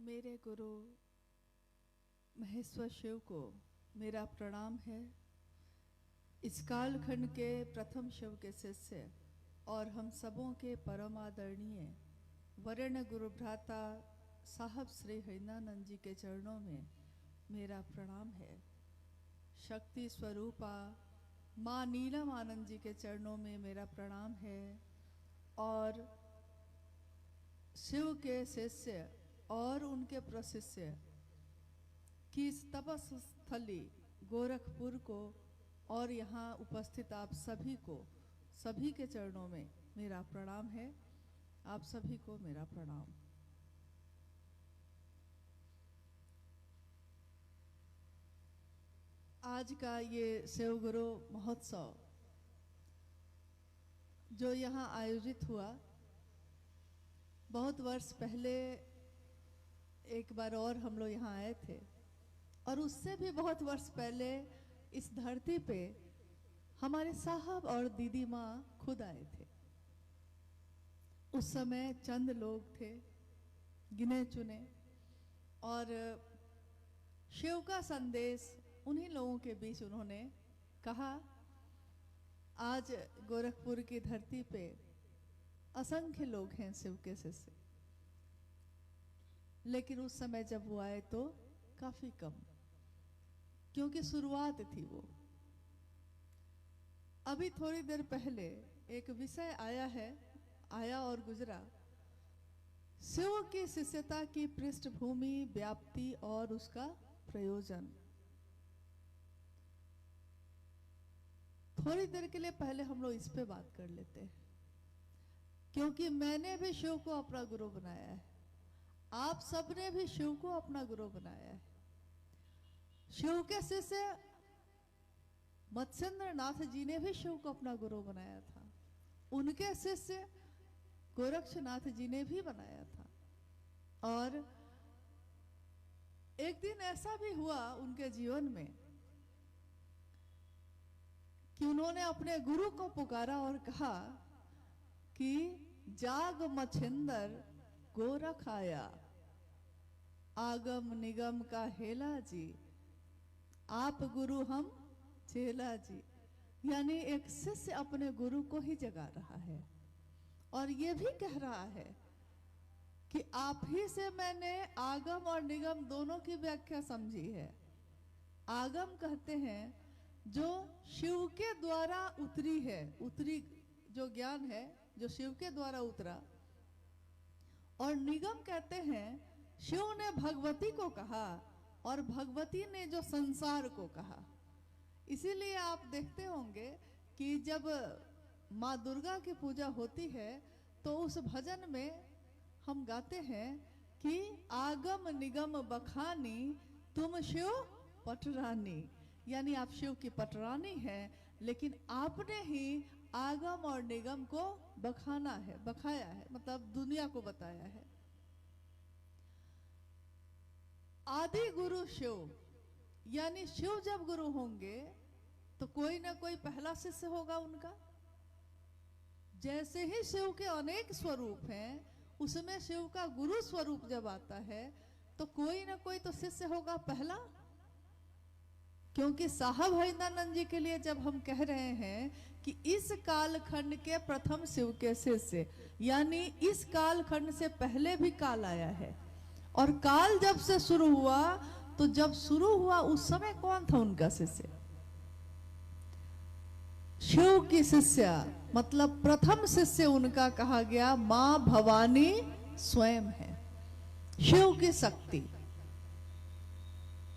मेरे गुरु महेश्वर शिव को मेरा प्रणाम है। इस कालखंड के प्रथम शिव के शिष्य और हम सबों के परम आदरणीय वरेण्य गुरु भ्राता साहब श्री हरिनानंद जी के चरणों में मेरा प्रणाम है। शक्ति स्वरूपा माँ नीलम आनंद जी के चरणों में मेरा प्रणाम है। और शिव के शिष्य और उनके प्रशिष्य की इस तपस्थली गोरखपुर को और यहाँ उपस्थित आप सभी को, सभी के चरणों में मेरा प्रणाम है। आप सभी को मेरा प्रणाम। आज का ये शिव गुरु महोत्सव जो यहाँ आयोजित हुआ, बहुत वर्ष पहले एक बार और हम लोग यहाँ आए थे और उससे भी बहुत वर्ष पहले इस धरती पे हमारे साहब और दीदी माँ खुद आए थे। उस समय चंद लोग थे, गिने चुने, और शिव का संदेश उन्हीं लोगों के बीच उन्होंने कहा। आज गोरखपुर की धरती पे असंख्य लोग हैं शिव के शिष्य, लेकिन उस समय जब वो आए तो काफी कम, क्योंकि शुरुआत थी वो। अभी थोड़ी देर पहले एक विषय आया और गुजरा, शिव की शिष्यता की पृष्ठभूमि, व्याप्ति और उसका प्रयोजन। थोड़ी देर के लिए पहले हम लोग इस पे बात कर लेते हैं, क्योंकि मैंने भी शिव को अपना गुरु बनाया है, आप सबने भी शिव को अपना गुरु बनाया है। शिव के शिष्य मत्स्येंद्र नाथ जी ने भी शिव को अपना गुरु बनाया था, उनके शिष्य गोरक्षनाथ जी ने भी बनाया था। और एक दिन ऐसा भी हुआ उनके जीवन में कि उन्होंने अपने गुरु को पुकारा और कहा कि जाग मच्छिंदर गोरख आया, आगम निगम का हेला जी, आप गुरु हम चेला जी। यानी एक शिष्य अपने गुरु को ही जगा रहा है और ये भी कह रहा है कि आप ही से मैंने आगम और निगम दोनों की व्याख्या समझी है। आगम कहते हैं जो शिव के द्वारा उतरी जो ज्ञान है, जो शिव के द्वारा उतरा। और निगम कहते हैं शिव ने भगवती को कहा और भगवती ने जो संसार को कहा। इसीलिए आप देखते होंगे कि जब माँ दुर्गा की पूजा होती है तो उस भजन में हम गाते हैं कि आगम निगम बखानी तुम शिव पटरानी। यानी आप शिव की पटरानी हैं, लेकिन आपने ही आगम और निगम को बखाया है, मतलब दुनिया को बताया है। आदि गुरु शिव, यानी शिव जब गुरु होंगे तो कोई ना कोई पहला शिष्य होगा उनका। जैसे ही शिव के अनेक स्वरूप हैं, उसमें शिव का गुरु स्वरूप जब आता है तो कोई ना कोई तो शिष्य होगा पहला। क्योंकि साहब हरिनानंद जी के लिए जब हम कह रहे हैं कि इस कालखंड के प्रथम शिव के शिष्य, यानी इस कालखंड से पहले भी काल आया है, और काल जब से शुरू हुआ तो जब शुरू हुआ उस समय कौन था उनका शिष्य? शिव की शिष्य, मतलब प्रथम शिष्य उनका कहा गया मां भवानी स्वयं है, शिव की शक्ति।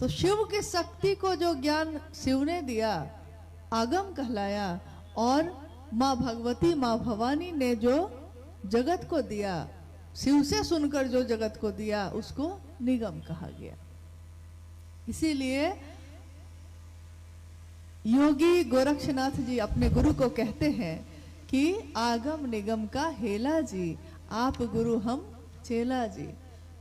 तो शिव की शक्ति को जो ज्ञान शिव ने दिया, आगम कहलाया, और माँ भगवती, माँ भवानी ने जो जगत को दिया, शिव से सुनकर जो जगत को दिया, उसको निगम कहा गया। इसीलिए योगी गोरक्षनाथ जी अपने गुरु को कहते हैं कि आगम निगम का हेला जी, आप गुरु हम चेला जी,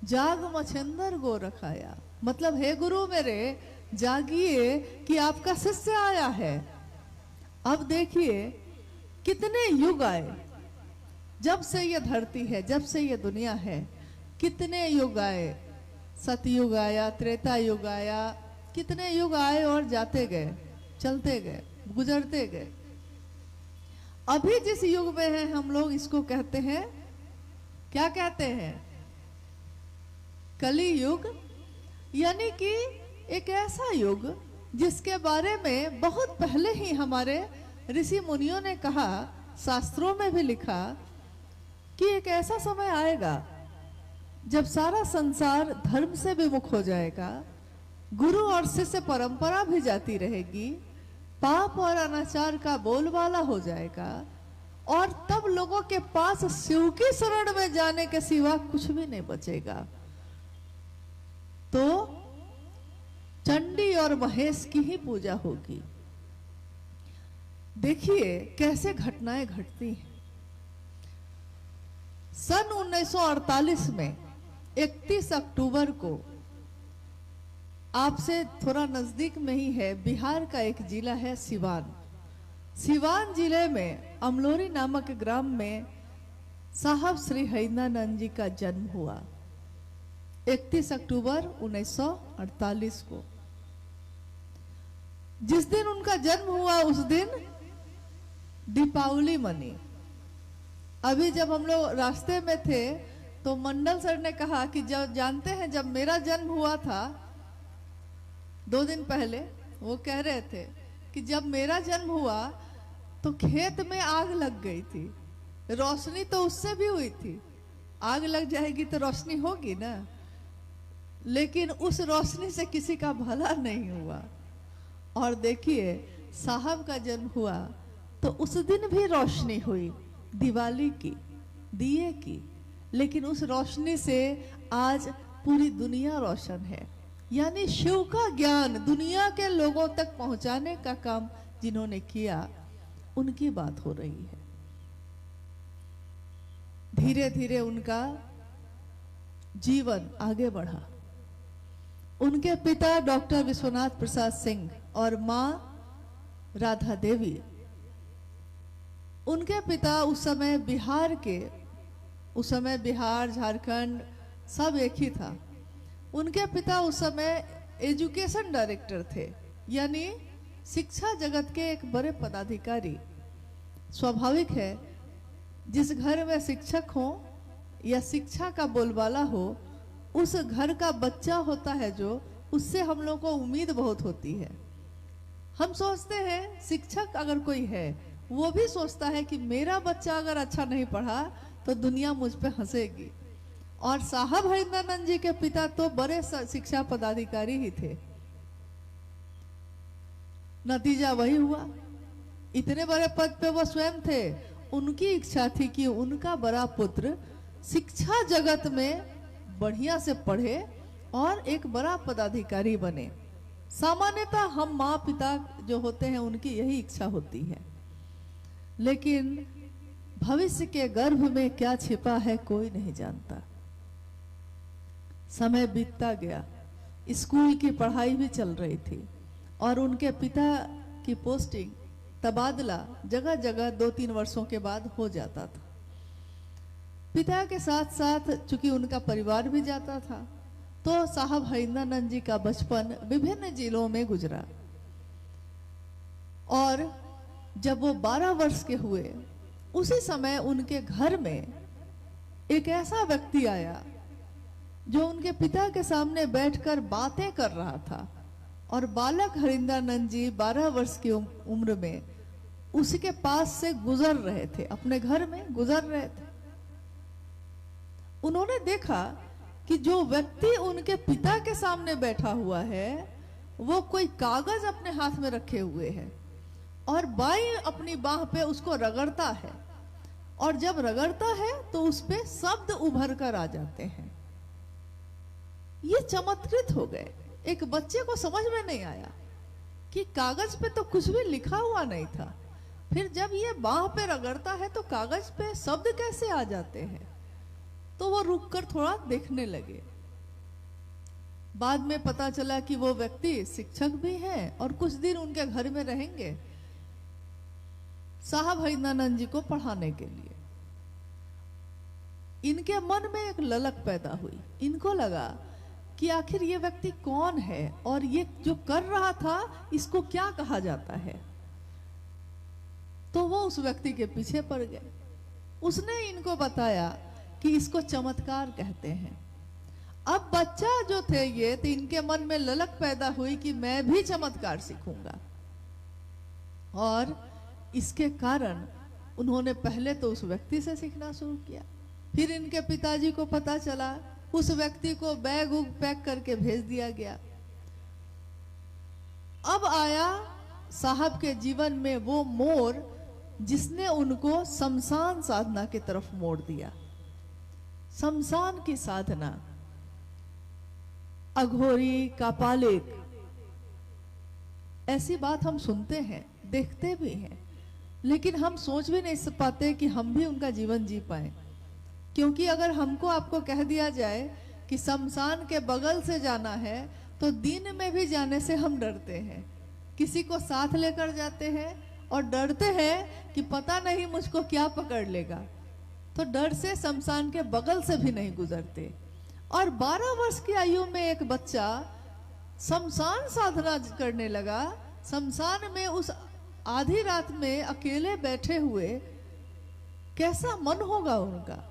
जाग मच्छिंदर गोरख आया। मतलब हे गुरु मेरे, जागिए कि आपका शिष्य आया है। अब देखिए कितने युग आए, जब से ये धरती है, जब से ये दुनिया है, कितने युग आए, सतयुग आया, त्रेता युग आया, कितने युग आए और जाते गए, चलते गए, गुजरते गए। अभी जिस युग में है हम लोग, इसको कहते हैं, क्या कहते हैं? कली युग। यानी कि एक ऐसा युग जिसके बारे में बहुत पहले ही हमारे ऋषि मुनियों ने कहा, शास्त्रों में भी लिखा कि एक ऐसा समय आएगा जब सारा संसार धर्म से विमुख हो जाएगा, गुरु और शिष्य परंपरा भी जाती रहेगी, पाप और अनाचार का बोलबाला हो जाएगा, और तब लोगों के पास शिव की शरण में जाने के सिवा कुछ भी नहीं बचेगा। तो चंडी और महेश की ही पूजा होगी। देखिए कैसे घटनाएं घटती हैं। सन 1948 में 31 अक्टूबर को, आपसे थोड़ा नजदीक में ही है, बिहार का एक जिला है सिवान। सिवान जिले में अमलोरी नामक ग्राम में साहब श्री हरिंद्रानंद जी का जन्म हुआ 31 अक्टूबर 1948 को। जिस दिन उनका जन्म हुआ उस दिन दीपावली मनी। अभी जब हम लोग रास्ते में थे तो मंडल सर ने कहा कि जब जानते हैं, जब मेरा जन्म हुआ था 2 दिन पहले, वो कह रहे थे कि जब मेरा जन्म हुआ तो खेत में आग लग गई थी। रोशनी तो उससे भी हुई थी, आग लग जाएगी तो रोशनी होगी ना, लेकिन उस रोशनी से किसी का भला नहीं हुआ। और देखिए साहब का जन्म हुआ तो उस दिन भी रोशनी हुई, दिवाली की, दिए की, लेकिन उस रोशनी से आज पूरी दुनिया रोशन है। यानी शिव का ज्ञान दुनिया के लोगों तक पहुंचाने का काम जिन्होंने किया, उनकी बात हो रही है। धीरे धीरे उनका जीवन आगे बढ़ा। उनके पिता डॉक्टर विश्वनाथ प्रसाद सिंह और मां राधा देवी। उनके पिता उस समय बिहार के, उस समय बिहार झारखंड सब एक ही था। उनके पिता उस समय एजुकेशन डायरेक्टर थे, यानी शिक्षा जगत के एक बड़े पदाधिकारी। स्वाभाविक है, जिस घर में शिक्षक हो या शिक्षा का बोलबाला हो, उस घर का बच्चा होता है जो, उससे हम लोग को उम्मीद बहुत होती है। हम सोचते हैं शिक्षक अगर कोई है, वो भी सोचता है कि मेरा बच्चा अगर अच्छा नहीं पढ़ा तो दुनिया मुझ पे हंसेगी। और साहब हरिंद्रानंद जी के पिता तो बड़े शिक्षा पदाधिकारी ही थे। नतीजा वही हुआ, इतने बड़े पद पे वो स्वयं थे। उनकी इच्छा थी कि उनका बड़ा पुत्र शिक्षा जगत में बढ़िया से पढ़े और एक बड़ा पदाधिकारी बने। सामान्यतः हम माँ पिता जो होते हैं उनकी यही इच्छा होती है, लेकिन भविष्य के गर्भ में क्या छिपा है कोई नहीं जानता। समय बीतता गया, स्कूल की पढ़ाई भी चल रही थी और उनके पिता की पोस्टिंग, तबादला जगह जगह 2-3 वर्षों के बाद हो जाता था। पिता के साथ साथ चूंकि उनका परिवार भी जाता था, तो साहब हरिंद्रानंद जी का बचपन विभिन्न जिलों में गुजरा। और जब वो 12 वर्ष के हुए, उसी समय उनके घर में एक ऐसा व्यक्ति आया जो उनके पिता के सामने बैठकर बातें कर रहा था। और बालक हरिंद्रानंद जी 12 वर्ष की उम्र में उसके पास से गुजर रहे थे, अपने घर में गुजर रहे थे। उन्होंने देखा कि जो व्यक्ति उनके पिता के सामने बैठा हुआ है, वो कोई कागज अपने हाथ में रखे हुए है और बाईं अपनी बाह पे उसको रगड़ता है। और जब रगड़ता है तो उस पे शब्द उभर कर आ जाते हैं। ये चमत्कृत हो गए। एक बच्चे को समझ में नहीं आया कि कागज पे तो कुछ भी लिखा हुआ नहीं था, फिर जब ये बाह पे रगड़ता है तो कागज पे शब्द कैसे आ जाते हैं। तो वो रुककर थोड़ा देखने लगे। बाद में पता चला कि वो व्यक्ति शिक्षक भी हैं और कुछ दिन उनके घर में रहेंगे साहब हरिंद्रानंद जी को पढ़ाने के लिए। इनके मन में एक ललक पैदा हुई। इनको लगा कि आखिर ये व्यक्ति कौन है और ये जो कर रहा था इसको क्या कहा जाता है। तो वो उस व्यक्ति के पीछे पड़ गए। उसने इनको बताया कि इसको चमत्कार कहते हैं। अब बच्चा जो थे ये, तो इनके मन में ललक पैदा हुई कि मैं भी चमत्कार सीखूंगा। और इसके कारण उन्होंने पहले तो उस व्यक्ति से सीखना शुरू किया। फिर इनके पिताजी को पता चला, उस व्यक्ति को बैग उग पैक करके भेज दिया गया। अब आया साहब के जीवन में वो मोड़ जिसने उनको शमशान साधना की तरफ मोड़ दिया। शमशान की साधना, अघोरी कापालिक, ऐसी बात हम सुनते हैं, देखते भी हैं, लेकिन हम सोच भी नहीं पाते कि हम भी उनका जीवन जी पाए। क्योंकि अगर हमको आपको कह दिया जाए कि शमशान के बगल से जाना है, तो दिन में भी जाने से हम डरते हैं। किसी को साथ लेकर जाते हैं और डरते हैं कि पता नहीं मुझको क्या पकड़ लेगा, तो डर से शमशान के बगल से भी नहीं गुजरते। और 12 वर्ष की आयु में एक बच्चा शमशान साधना करने लगा। शमशान में उस आधी रात में अकेले बैठे हुए, कैसा मन होगा उनका।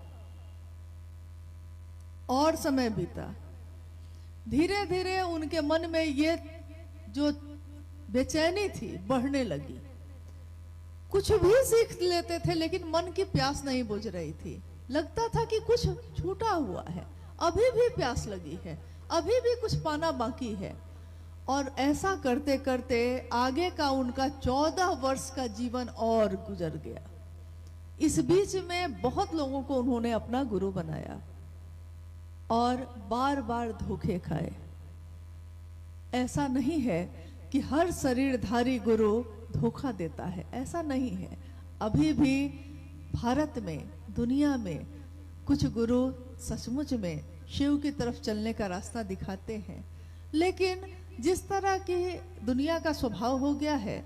और समय बीता, धीरे धीरे उनके मन में ये जो बेचैनी थी बढ़ने लगी। कुछ भी सीख लेते थे लेकिन मन की प्यास नहीं बुझ रही थी। लगता था कि कुछ छूटा हुआ है, अभी भी प्यास लगी है, अभी भी कुछ पाना बाकी है। और ऐसा करते करते आगे का उनका 14 वर्ष का जीवन और गुजर गया। इस बीच में बहुत लोगों को उन्होंने अपना गुरु बनाया और बार बार धोखे खाए। ऐसा नहीं है कि हर शरीरधारी गुरु धोखा देता है, ऐसा नहीं है। अभी भी भारत में, दुनिया में कुछ गुरु सचमुच में शिव की तरफ चलने का रास्ता दिखाते हैं। लेकिन जिस तरह की दुनिया का स्वभाव हो गया है,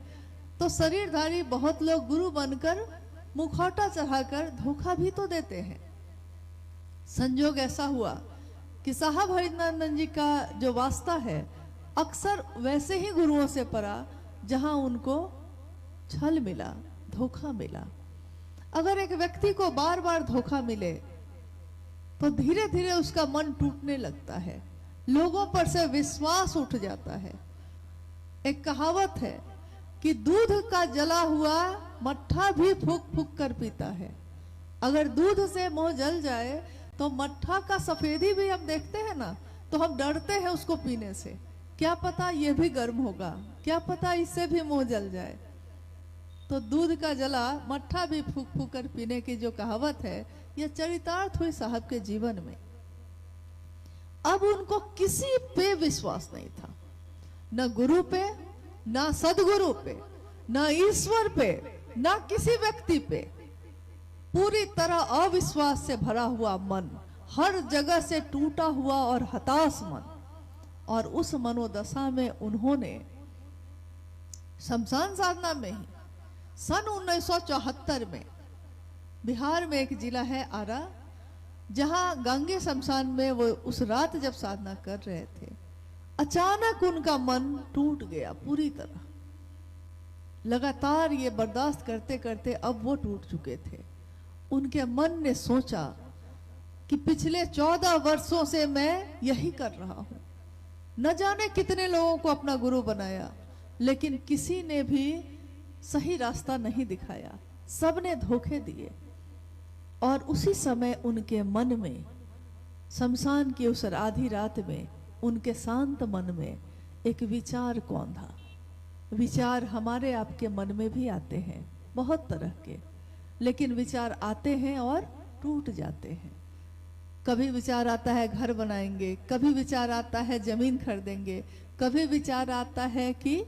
तो शरीरधारी बहुत लोग गुरु बनकर मुखौटा चढ़ाकर धोखा भी तो देते हैं। संयोग ऐसा हुआ कि साहब हरिनानंद जी का जो वास्ता है अक्सर वैसे ही गुरुओं से पड़ा जहां उनको छल मिला, धोखा मिला। अगर एक व्यक्ति को बार बार धोखा मिले तो धीरे धीरे उसका मन टूटने लगता है, लोगों पर से विश्वास उठ जाता है। एक कहावत है कि दूध का जला हुआ मट्ठा भी फूक फूक कर पीता है। अगर दूध से मुंह जल जाए तो मट्ठा का सफेदी भी हम देखते हैं ना, तो हम डरते हैं उसको पीने से। क्या पता ये भी गर्म होगा, क्या पता इससे भी मुंह जल जाए। तो दूध का जला मट्ठा भी फूक फूक कर पीने की जो कहावत है, यह चरितार्थ हुई साहब के जीवन में। अब उनको किसी पे विश्वास नहीं था, न गुरु पे, न सदगुरु पे, न ईश्वर पे, न किसी व्यक्ति पे। पूरी तरह अविश्वास से भरा हुआ मन, हर जगह से टूटा हुआ और हताश मन। और उस मनोदशा में उन्होंने शमशान साधना में ही सन 1974 में बिहार में एक जिला है आरा, जहां गांगे शमशान में वो उस रात जब साधना कर रहे थे, अचानक उनका मन टूट गया पूरी तरह। लगातार ये बर्दाश्त करते करते अब वो टूट चुके थे। उनके मन ने सोचा कि पिछले 14 वर्षों से मैं यही कर रहा हूं। न जाने कितने लोगों को अपना गुरु बनाया, लेकिन किसी ने भी सही रास्ता नहीं दिखाया, सबने धोखे दिए। और उसी समय उनके मन में, शमशान की उस आधी रात में, उनके शांत मन में एक विचार कौन था। विचार हमारे आपके मन में भी आते हैं बहुत तरह के, लेकिन विचार आते हैं और टूट जाते हैं। कभी विचार आता है घर बनाएंगे, कभी विचार आता है जमीन खरीदेंगे, कभी विचार आता है कि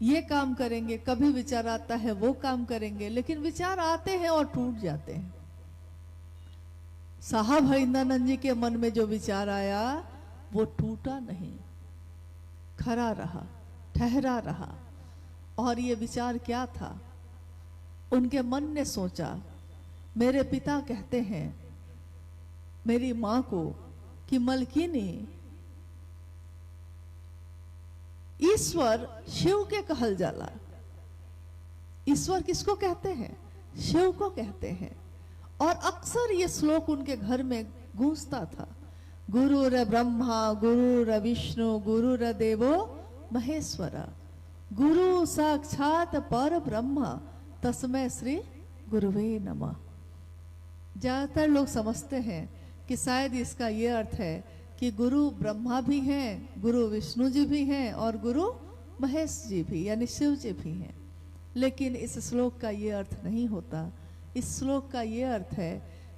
ये काम करेंगे, कभी विचार आता है वो काम करेंगे, लेकिन विचार आते हैं और टूट जाते हैं। साहब हरिनानंद जी के मन में जो विचार आया वो टूटा नहीं, खरा रहा, ठहरा रहा। और ये विचार क्या था? उनके मन ने सोचा, मेरे पिता कहते हैं मेरी माँ को कि मलकिनी ईश्वर शिव के कहल जाला। ईश्वर किसको कहते हैं? शिव को कहते हैं। और अक्सर ये श्लोक उनके घर में गूंजता था, गुरुर ब्रह्मा गुरुर विष्णु गुरुर देवो महेश्वरा, गुरु साक्षात पर ब्रह्मा तस्मै श्री गुरुवे नमः। ज्यादातर लोग समझते हैं कि शायद इसका ये अर्थ है कि गुरु ब्रह्मा भी हैं, गुरु विष्णु जी भी हैं और गुरु महेश जी भी यानी शिव जी भी हैं। लेकिन इस श्लोक का ये अर्थ नहीं होता। इस श्लोक का ये अर्थ है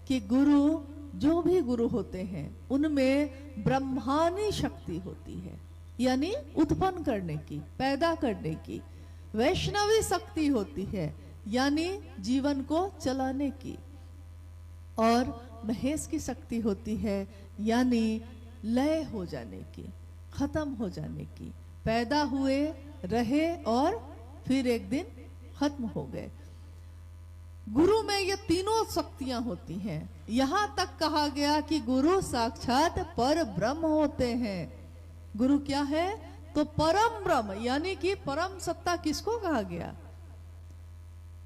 कि गुरु, जो भी गुरु होते हैं उनमें ब्रह्मानी शक्ति होती है, यानी उत्पन्न करने की, पैदा करने की। वैष्णवी शक्ति होती है, यानी जीवन को चलाने की। और महेश की शक्ति होती है, यानी लय हो जाने की, खत्म हो जाने की। पैदा हुए, रहे और फिर एक दिन खत्म हो गए। गुरु में ये तीनों शक्तियां होती हैं। यहां तक कहा गया कि गुरु साक्षात पर ब्रह्म होते हैं। गुरु क्या है? तो परम ब्रह्म, यानी कि परम सत्ता किसको कहा गया?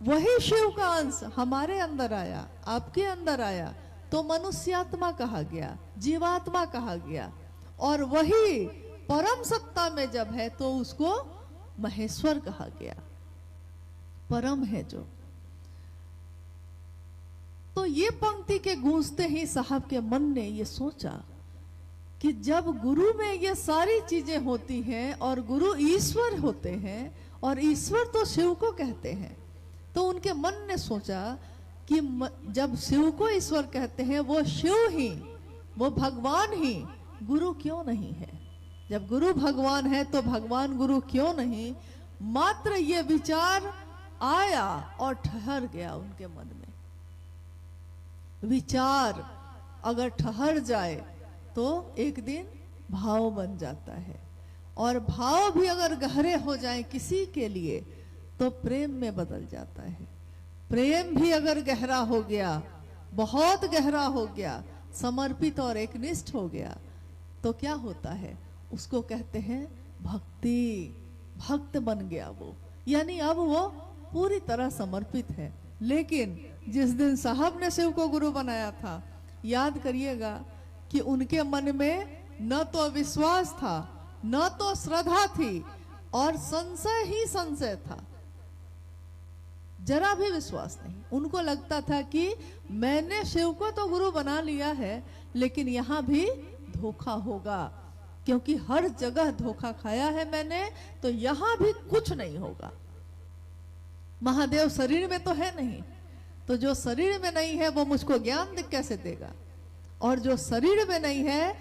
वही शिव का अंश हमारे अंदर आया, आपके अंदर आया, तो मनुष्यात्मा कहा गया, जीवात्मा कहा गया। और वही परम सत्ता में जब है तो उसको महेश्वर कहा गया, परम है जो। तो ये पंक्ति के गूंजते ही साहब के मन ने ये सोचा कि जब गुरु में ये सारी चीजें होती हैं और गुरु ईश्वर होते हैं और ईश्वर तो शिव को कहते हैं, तो उनके मन ने सोचा कि जब शिव को ईश्वर कहते हैं, वो शिव ही, वो भगवान ही, गुरु क्यों नहीं है? जब गुरु भगवान है तो भगवान गुरु क्यों नहीं? मात्र ये विचार आया और ठहर गया उनके मन में। विचार अगर ठहर जाए तो एक दिन भाव बन जाता है, और भाव भी अगर गहरे हो जाए किसी के लिए तो प्रेम में बदल जाता है। प्रेम भी अगर गहरा हो गया, बहुत गहरा हो गया, समर्पित और एकनिष्ठ हो गया, तो क्या होता है? उसको कहते हैं भक्ति। भक्त बन गया वो, यानी अब वो पूरी तरह समर्पित है। लेकिन जिस दिन साहब ने शिव को गुरु बनाया था, याद करिएगा कि उनके मन में न तो विश्वास था, न तो श्रद्धा थी, और संशय ही संशय था। जरा भी विश्वास नहीं। उनको लगता था कि मैंने शिव को तो गुरु बना लिया है, लेकिन यहां भी धोखा होगा, क्योंकि हर जगह धोखा खाया है मैंने, तो यहां भी कुछ नहीं होगा। महादेव शरीर में तो है नहीं, तो जो शरीर में नहीं है वो मुझको ज्ञान कैसे देगा? और जो शरीर में नहीं है,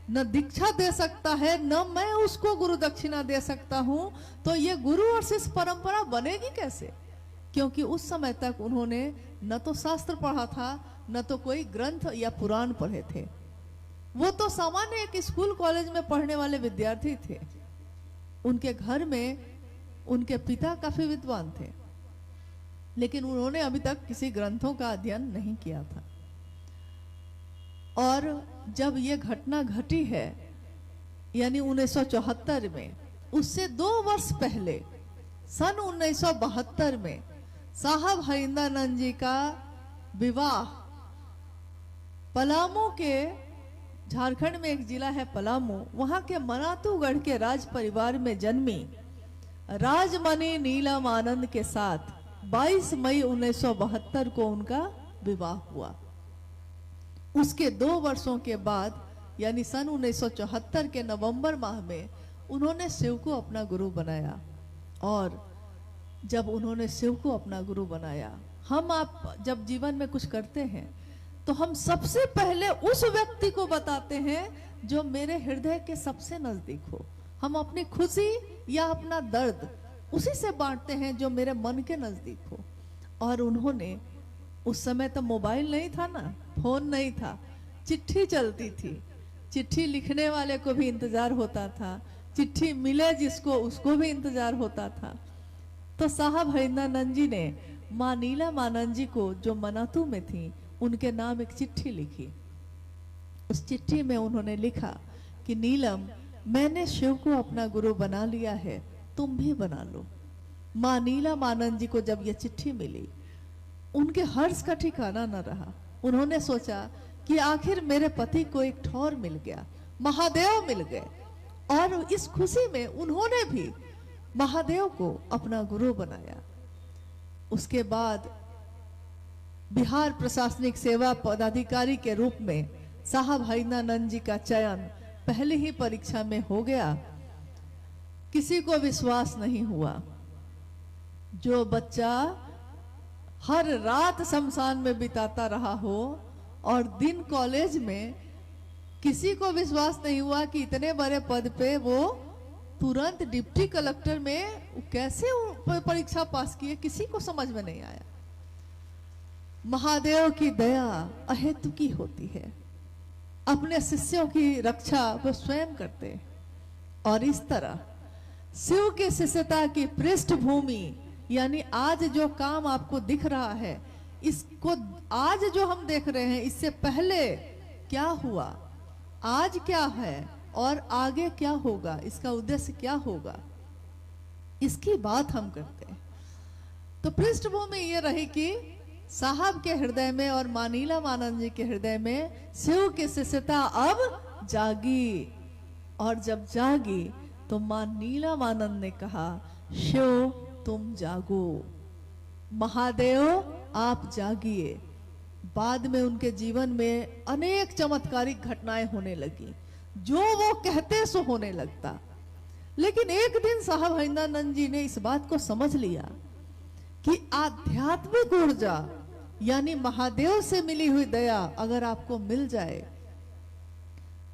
न दीक्षा दे सकता है, न मैं उसको गुरु दक्षिणा दे सकता हूं, तो ये गुरु और शिष्य परंपरा बनेगी कैसे? क्योंकि उस समय तक उन्होंने न तो शास्त्र पढ़ा था, न तो कोई ग्रंथ या पुराण पढ़े थे। वो तो सामान्य एक स्कूल कॉलेज में पढ़ने वाले विद्यार्थी थे। उनके घर में उनके पिता काफी विद्वान थे, लेकिन उन्होंने अभी तक किसी ग्रंथों का अध्ययन नहीं किया था। और जब ये घटना घटी है, यानी 1974 में, उससे 2 वर्ष पहले सन 1972 में साहब हरिंद्रानंद जी का विवाह पलामू के, झारखंड में एक जिला है पलामू, वहां के मनातूगढ़ के राज परिवार में जन्मी राजमणि नीलम आनंद के साथ 22 मई 1972 को उनका विवाह हुआ। उसके 2 वर्षों के बाद, यानी सन 1974 के नवंबर माह में उन्होंने शिव को अपना गुरु बनाया। और जब उन्होंने शिव को अपना गुरु बनाया, हम आप जब जीवन में कुछ करते हैं तो हम सबसे पहले उस व्यक्ति को बताते हैं जो मेरे हृदय के सबसे नजदीक हो। हम अपनी खुशी या अपना दर्द उसी से बांटते हैं जो मेरे मन के नजदीक हो। और उन्होंने, उस समय तो मोबाइल नहीं था ना, फोन नहीं था, चिट्ठी चलती थी। चिट्ठी लिखने वाले को भी इंतजार होता था, चिट्ठी मिले जिसको उसको भी इंतजार होता था। तो साहब हरिंद्रानंद जी ने माँ नीलम आनंद जी को, जो मनातू में थी, उनके नाम एक चिट्ठी लिखी उस चिट्ठी में उन्होंने लिखा कि नीलम, मैंने शिव को अपना गुरु बना लिया है, तुम भी बना लो। माँ नीलम आनंद जी को जब यह चिट्ठी मिली, उनके हर्ष का ठिकाना न रहा। उन्होंने सोचा कि आखिर मेरे पति को एक ठौर मिल गया, महादेव मिल गए, और इस खुशी में उन्होंने भी महादेव को अपना गुरु बनाया। उसके बाद बिहार प्रशासनिक सेवा पदाधिकारी के रूप में साहब हरिनानंद जी का चयन पहले ही परीक्षा में हो गया। किसी को विश्वास नहीं हुआ। जो बच्चा हर रात शमशान में बिताता रहा हो और दिन कॉलेज में, किसी को विश्वास नहीं हुआ कि इतने बड़े पद पे वो तुरंत डिप्टी कलेक्टर में कैसे परीक्षा पास किए, किसी को समझ में नहीं आया। महादेव की दया अहेतुकी होती है। अपने शिष्यों की रक्षा वो स्वयं करते हैं। और इस तरह शिव के शिष्यता की पृष्ठभूमि, यानी आज जो काम आपको दिख रहा है, इसको आज जो हम देख रहे हैं, इससे पहले क्या हुआ, आज क्या है और आगे क्या होगा, इसका उद्देश्य क्या होगा, इसकी बात हम करते हैं। तो पृष्ठभूमि ये रही कि साहब के हृदय में और माँ नीलम आनंद जी के हृदय में शिव की शिष्यता अब जागी। और जब जागी तो माँ नीलम आनंद ने कहा, शिव तुम जागो, महादेव आप जागिए। बाद में उनके जीवन में अनेक चमत्कारिक घटनाएं होने लगी, जो वो कहते सो होने लगता। लेकिन एक दिन साहब हरिनानंद जी ने इस बात को समझ लिया कि आध्यात्मिक ऊर्जा यानी महादेव से मिली हुई दया अगर आपको मिल जाए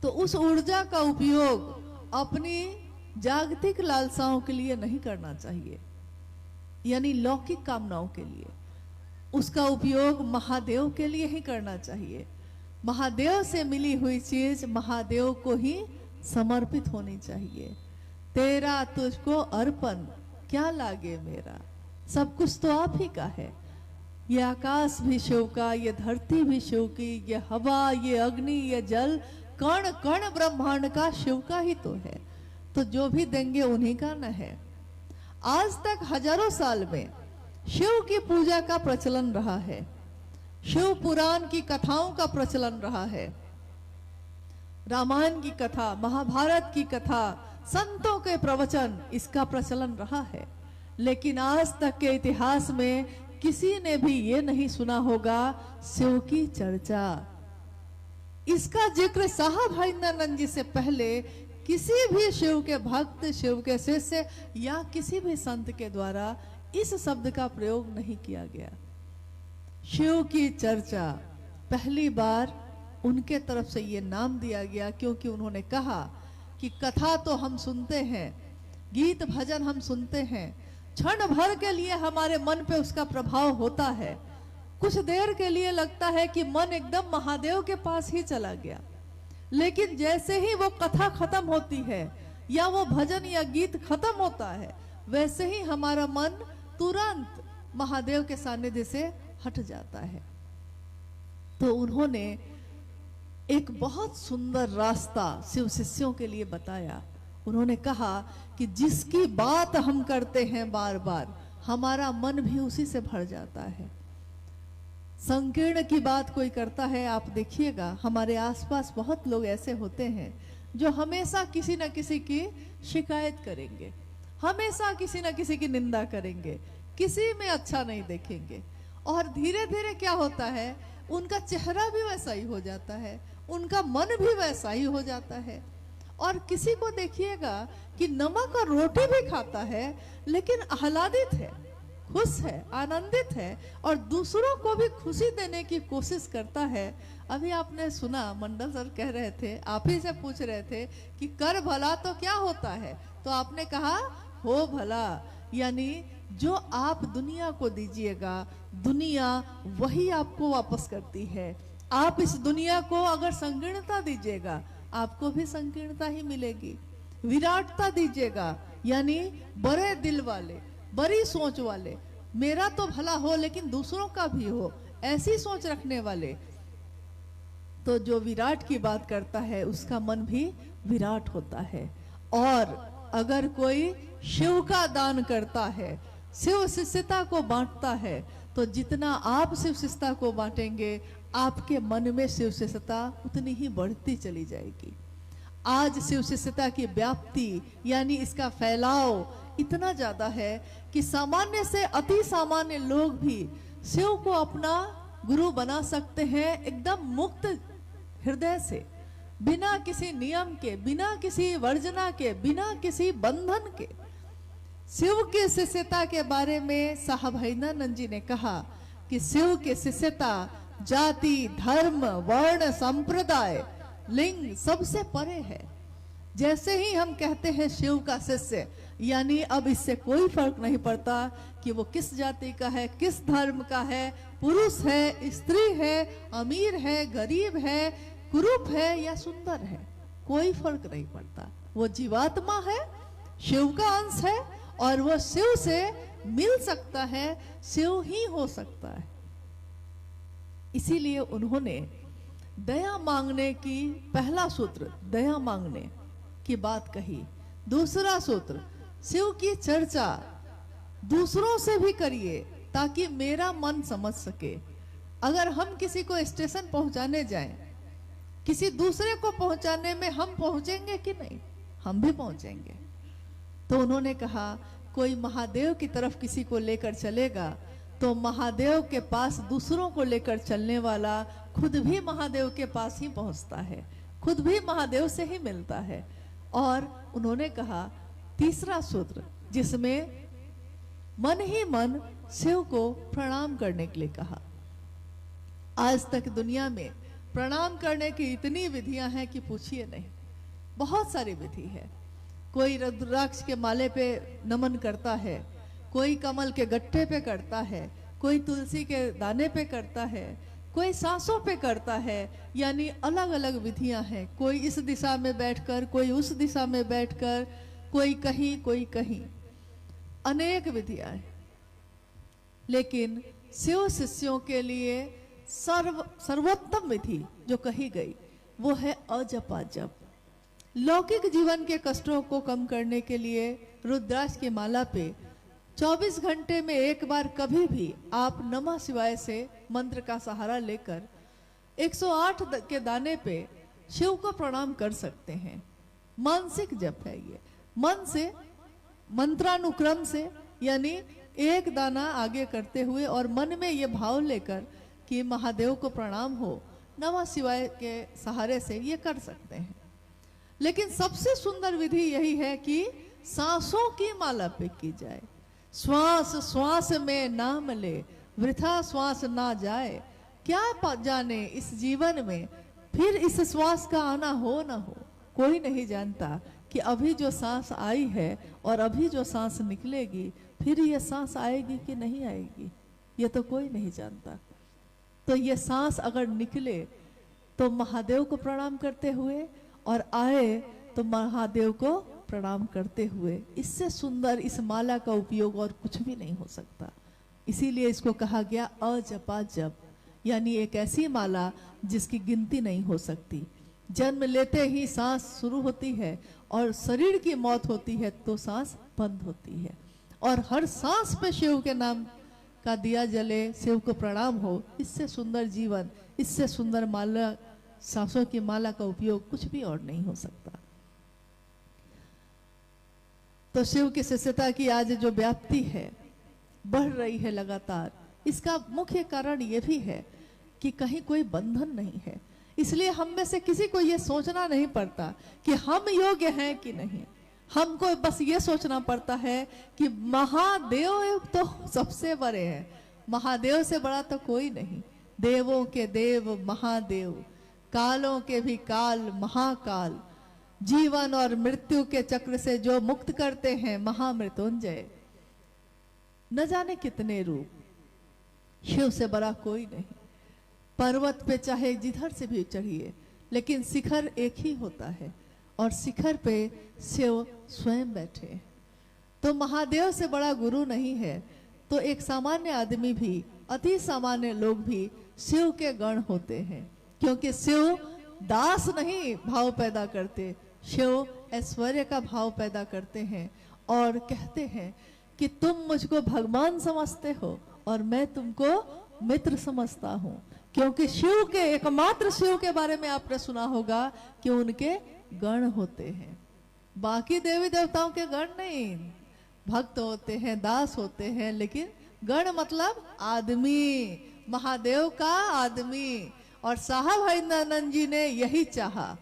तो उस ऊर्जा का उपयोग अपनी जागतिक लालसाओं के लिए नहीं करना चाहिए, यानी लौकिक कामनाओं के लिए। उसका उपयोग महादेव के लिए ही करना चाहिए। महादेव से मिली हुई चीज महादेव को ही समर्पित होनी चाहिए। तेरा तुझको अर्पण क्या लागे मेरा, सब कुछ तो आप ही का है। ये आकाश भी शिव का, ये धरती भी शिव की, ये हवा, ये अग्नि, ये जल, कण कण ब्रह्मांड का शिव का ही तो है। तो जो भी देंगे उन्हीं का न है। आज तक हजारों साल में शिव की पूजा का प्रचलन रहा है, शिव पुराण की कथाओं का प्रचलन रहा है। रामायण की कथा, महाभारत की कथा, संतों के प्रवचन, इसका प्रचलन रहा है। लेकिन आज तक के इतिहास में किसी ने भी ये नहीं सुना होगा शिव की चर्चा। इसका जिक्र साहब हरिनानंद जी से पहले किसी भी शिव के भक्त, शिव के शिष्य या किसी भी संत के द्वारा इस शब्द का प्रयोग नहीं किया गया। शिव की चर्चा पहली बार उनके तरफ से ये नाम दिया गया, क्योंकि उन्होंने कहा कि कथा तो हम सुनते हैं, गीत भजन हम सुनते हैं, क्षण भर के लिए हमारे मन पे उसका प्रभाव होता है, कुछ देर के लिए लगता है कि मन एकदम महादेव के पास ही चला गया। लेकिन जैसे ही वो कथा खत्म होती है या वो भजन या गीत खत्म होता है, वैसे ही हमारा मन तुरंत महादेव के सानिध्य से हट जाता है। तो उन्होंने एक बहुत सुंदर रास्ता शिव शिष्यों के लिए बताया। उन्होंने कहा कि जिसकी बात हम करते हैं बार बार, हमारा मन भी उसी से भर जाता है। संकीर्ण की बात कोई करता है, आप देखिएगा हमारे आसपास बहुत लोग ऐसे होते हैं जो हमेशा किसी न किसी की शिकायत करेंगे, हमेशा किसी न किसी की निंदा करेंगे, किसी में अच्छा नहीं देखेंगे। और धीरे धीरे क्या होता है, उनका चेहरा भी वैसा ही हो जाता है, उनका मन भी वैसा ही हो जाता है। और किसी को देखिएगा कि नमक और रोटी भी खाता है लेकिन आह्लादित है, खुश है, आनंदित है और दूसरों को भी खुशी देने की कोशिश करता है। अभी आपने सुना मंडल सर कह रहे थे, आप ही से पूछ रहे थे कि कर भला तो क्या होता है, तो आपने कहा हो भला, यानी जो आप दुनिया को दीजिएगा दुनिया वही आपको वापस करती है। आप इस दुनिया को अगर संकीर्णता दीजिएगा आपको भी संकीर्णता ही मिलेगी। विराटता दीजिएगा यानी बड़े दिल वाले, बड़ी सोच वाले, मेरा तो भला हो लेकिन दूसरों का भी हो, ऐसी सोच रखने वाले, तो जो विराट की बात करता है उसका मन भी विराट होता है। और अगर कोई शिव का दान करता है, शिव शिष्यता को बांटता है, तो जितना आप शिव शिष्यता को बांटेंगे आपके मन में शिव शिष्यता उतनी ही बढ़ती चली जाएगी। आज शिव शिष्यता की व्याप्ति यानी इसका फैलाव इतना ज्यादा है कि सामान्य से अति सामान्य लोग भी शिव को अपना गुरु बना सकते हैं, एकदम मुक्त हृदय से, बिना किसी नियम के, बिना किसी वर्जना के, बिना किसी बंधन के। शिव के शिष्यता के बारे में साहब हैदरानंद जी ने कहा कि शिव के शिष्यता जाति, धर्म, वर्ण, संप्रदाय, लिंग सबसे परे है। जैसे ही हम कहते हैं शिव का शिष्य, यानी अब इससे कोई फर्क नहीं पड़ता कि वो किस जाति का है, किस धर्म का है, पुरुष है, स्त्री है, अमीर है, गरीब है, कुरूप है या सुंदर है, कोई फर्क नहीं पड़ता। वो जीवात्मा है, शिव का अंश है और वो शिव से मिल सकता है, शिव ही हो सकता है। इसीलिए उन्होंने दया मांगने की पहला सूत्र दया मांगने की बात कही। दूसरा सूत्र शिव की चर्चा दूसरों से भी करिए ताकि मेरा मन समझ सके। अगर हम किसी को स्टेशन पहुंचाने जाएं, किसी दूसरे को पहुंचाने में हम पहुंचेंगे कि नहीं? हम भी पहुंचेंगे। तो उन्होंने कहा कोई महादेव की तरफ किसी को लेकर चलेगा तो महादेव के पास दूसरों को लेकर चलने वाला खुद भी महादेव के पास ही पहुंचता है, खुद भी महादेव से ही मिलता है। और उन्होंने कहा तीसरा सूत्र जिसमें मन ही मन शिव को प्रणाम करने के लिए कहा। आज तक दुनिया में प्रणाम करने की इतनी विधियां हैं कि पूछिए नहीं, बहुत सारी विधि है। कोई रुद्राक्ष के माले पे नमन करता है, कोई कमल के गट्ठे पे करता है, कोई तुलसी के दाने पे करता है, कोई सांसों पे करता है, यानी अलग अलग विधियां हैं। कोई इस दिशा में बैठकर, कोई उस दिशा में बैठकर, कोई कहीं कोई कहीं, अनेक विधियां हैं। लेकिन शिव शिष्यों के लिए सर्वोत्तम विधि जो कही गई वो है अजपा जप। लौकिक जीवन के कष्टों को कम करने के लिए रुद्राक्ष की माला पे 24 घंटे में एक बार कभी भी आप नमः शिवाय से मंत्र का सहारा लेकर 108 के दाने पे शिव को प्रणाम कर सकते हैं। मानसिक जप है ये, मन से मंत्रानुक्रम से, यानी एक दाना आगे करते हुए और मन में ये भाव लेकर कि महादेव को प्रणाम हो, नमः शिवाय के सहारे से ये कर सकते हैं। लेकिन सबसे सुंदर विधि यही है कि सांसों की माला पे की जाए। श्वास श्वास में नाम ले, वृथा श्वास ना जाए। क्या जाने इस जीवन में फिर इस श्वास का आना हो ना हो, कोई नहीं जानता कि अभी जो सांस आई है और अभी जो सांस निकलेगी फिर ये सांस आएगी कि नहीं आएगी, ये तो कोई नहीं जानता। तो ये सांस अगर निकले तो महादेव को प्रणाम करते हुए और आए तो महादेव को प्रणाम करते हुए। इससे सुंदर इस माला का उपयोग और कुछ भी नहीं हो सकता। इसीलिए इसको कहा गया अजपा जप, यानी एक ऐसी माला जिसकी गिनती नहीं हो सकती। जन्म लेते ही सांस शुरू होती है और शरीर की मौत होती है तो सांस बंद होती है, और हर सांस पे शिव के नाम का दिया जले, शिव को प्रणाम हो। इससे सुंदर जीवन, इससे सुंदर माला, सांसों की माला का उपयोग कुछ भी और नहीं हो सकता। तो शिव की शिष्यता की आज जो व्याप्ति है, बढ़ रही है लगातार, इसका मुख्य कारण ये भी है कि कहीं कोई बंधन नहीं है। इसलिए हम में से किसी को ये सोचना नहीं पड़ता कि हम योग्य हैं कि नहीं। हमको बस ये सोचना पड़ता है कि महादेव तो सबसे बड़े हैं, महादेव से बड़ा तो कोई नहीं। देवों के देव महादेव, कालों के भी काल महाकाल, जीवन और मृत्यु के चक्र से जो मुक्त करते हैं महामृत्युंजय। न जाने कितने रूप, शिव से बड़ा कोई नहीं। पर्वत पे चाहे जिधर से भी चढ़िए, लेकिन शिखर एक ही होता है और शिखर पे शिव स्वयं बैठे। तो महादेव से बड़ा गुरु नहीं है, तो एक सामान्य आदमी भी, अति सामान्य लोग भी शिव के गण होते हैं। क्योंकि शिव दास नहीं भाव पैदा करते, शिव ऐश्वर्य का भाव पैदा करते हैं और कहते हैं कि तुम मुझको भगवान समझते हो और मैं तुमको मित्र समझता हूँ। क्योंकि शिव के, एकमात्र शिव के बारे में आपने सुना होगा कि उनके गण होते हैं, बाकी देवी देवताओं के गण नहीं। भक्त होते हैं, दास होते हैं, लेकिन गण मतलब आदमी, महादेव का आदमी। और साहब हरिनंदन जी ने यही चाहा,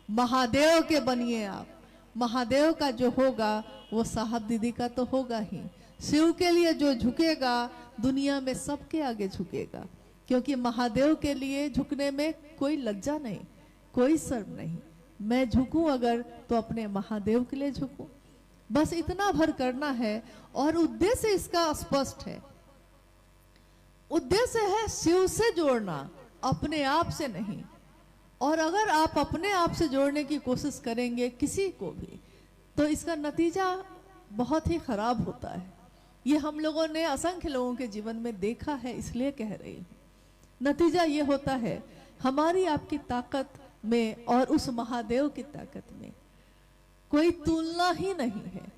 महादेव के बनिए आप, महादेव का जो होगा वो साहब दीदी का तो होगा ही। शिव के लिए जो झुकेगा दुनिया में सबके आगे झुकेगा, क्योंकि महादेव के लिए झुकने में कोई लज्जा नहीं, कोई शर्म नहीं। मैं झुकूं अगर तो अपने महादेव के लिए झुकूं, बस इतना भर करना है। और उद्देश्य इसका स्पष्ट है, उद्देश्य है शिव से जोड़ना, अपने आप से नहीं। और अगर आप अपने आप से जोड़ने की कोशिश करेंगे किसी को भी, तो इसका नतीजा बहुत ही खराब होता है। ये हम लोगों ने असंख्य लोगों के जीवन में देखा है, इसलिए कह रही हूँ। नतीजा ये होता है हमारी आपकी ताकत में और उस महादेव की ताकत में कोई तुलना ही नहीं है।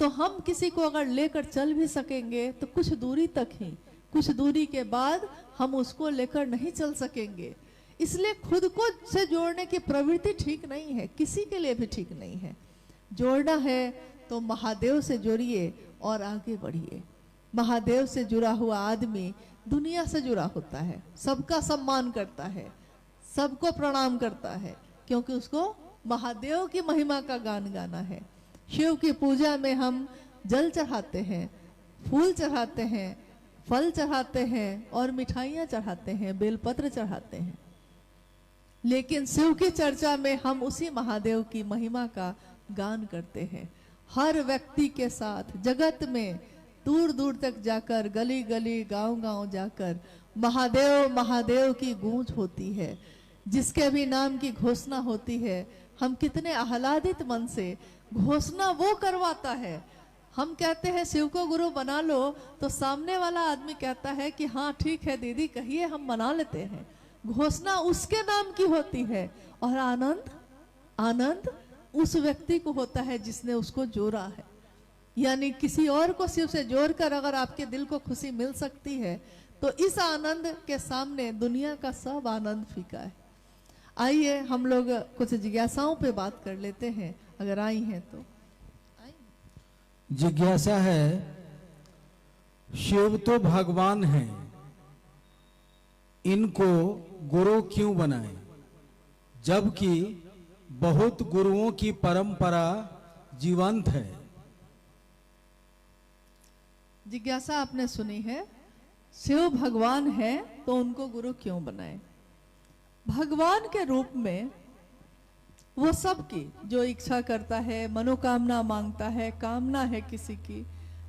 तो हम किसी को अगर लेकर चल भी सकेंगे तो कुछ दूरी तक ही, कुछ दूरी के बाद हम उसको लेकर नहीं चल सकेंगे। इसलिए खुद को से जोड़ने की प्रवृत्ति ठीक नहीं है, किसी के लिए भी ठीक नहीं है। जोड़ना है तो महादेव से जोड़िए और आगे बढ़िए। महादेव से जुड़ा हुआ आदमी दुनिया से जुड़ा होता है, सबका सम्मान करता है, सबको प्रणाम करता है, क्योंकि उसको महादेव की महिमा का गान गाना है। शिव की पूजा में हम जल चढ़ाते हैं, फूल चढ़ाते हैं, फल चढ़ाते हैं और मिठाइयाँ चढ़ाते हैं, बेलपत्र चढ़ाते हैं। लेकिन शिव की चर्चा में हम उसी महादेव की महिमा का गान करते हैं। हर व्यक्ति के साथ जगत में दूर दूर तक जाकर, गली गली, गांव गांव जाकर महादेव महादेव की गूंज होती है। जिसके भी नाम की घोषणा होती है, हम कितने आह्लादित मन से, घोषणा वो करवाता है। हम कहते हैं शिव को गुरु बना लो, तो सामने वाला आदमी कहता है कि हाँ ठीक है दीदी कहिए, हम मना लेते हैं। घोषणा उसके नाम की होती है और आनंद, आनंद उस व्यक्ति को होता है जिसने उसको जोड़ा है। यानी किसी और को शिव से जोड़कर अगर आपके दिल को खुशी मिल सकती है, तो इस आनंद के सामने दुनिया का सब आनंद फीका है। आइए हम लोग कुछ जिज्ञासाओं पे बात कर लेते हैं, अगर आई हैं तो। जिज्ञासा है, शिव तो भगवान हैं, इनको गुरु क्यों बनाए, जबकि बहुत गुरुओं की परंपरा जीवंत है। जिज्ञासा आपने सुनी है, शिव भगवान है तो उनको गुरु क्यों बनाए। भगवान के रूप में वो सबकी जो इच्छा करता है, मनोकामना मांगता है, कामना है किसी की,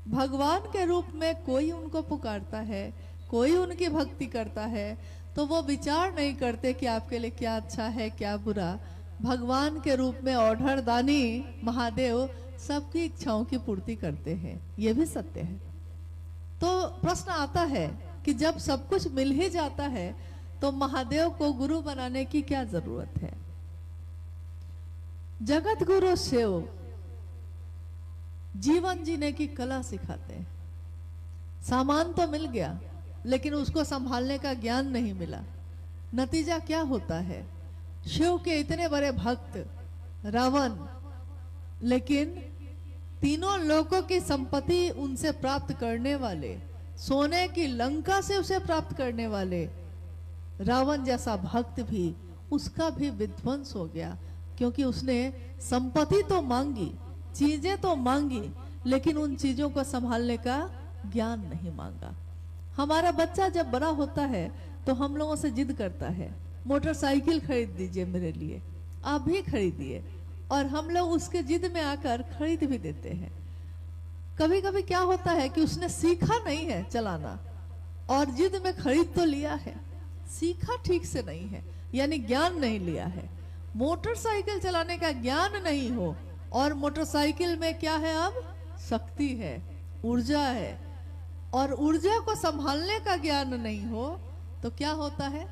भगवान के रूप में कोई उनको पुकारता है, कोई उनकी भक्ति करता है, तो वो विचार नहीं करते कि आपके लिए क्या अच्छा है क्या बुरा। भगवान के रूप में औढ़ड़ दानी महादेव सबकी इच्छाओं की पूर्ति करते हैं, ये भी सत्य है। तो प्रश्न आता है कि जब सब कुछ मिल ही जाता है तो महादेव को गुरु बनाने की क्या जरूरत है। जगत गुरु शिव जीवन जीने की कला सिखाते हैं। सामान तो मिल गया लेकिन उसको संभालने का ज्ञान नहीं मिला। नतीजा क्या होता है, शिव के इतने बड़े भक्त रावण, लेकिन तीनों लोकों की संपत्ति उनसे प्राप्त करने वाले, सोने की लंका से उसे प्राप्त करने वाले रावण जैसा भक्त भी, उसका भी विध्वंस हो गया। क्योंकि उसने संपत्ति तो मांगी, चीजें तो मांगी, लेकिन उन चीजों को संभालने का ज्ञान नहीं मांगा। हमारा बच्चा जब बड़ा होता है तो हम लोगों से जिद करता है, मोटरसाइकिल खरीद दीजिए मेरे लिए, आप भी खरीदिए, और हम लोग उसके जिद में आकर खरीद भी देते हैं। कभी कभी क्या होता है कि उसने सीखा नहीं है चलाना और जिद में खरीद तो लिया है, सीखा ठीक से नहीं है, यानी ज्ञान नहीं लिया है। मोटरसाइकिल चलाने का ज्ञान नहीं हो और मोटरसाइकिल में क्या है, अब शक्ति है, ऊर्जा है, और ऊर्जा को संभालने का ज्ञान नहीं हो तो क्या होता है,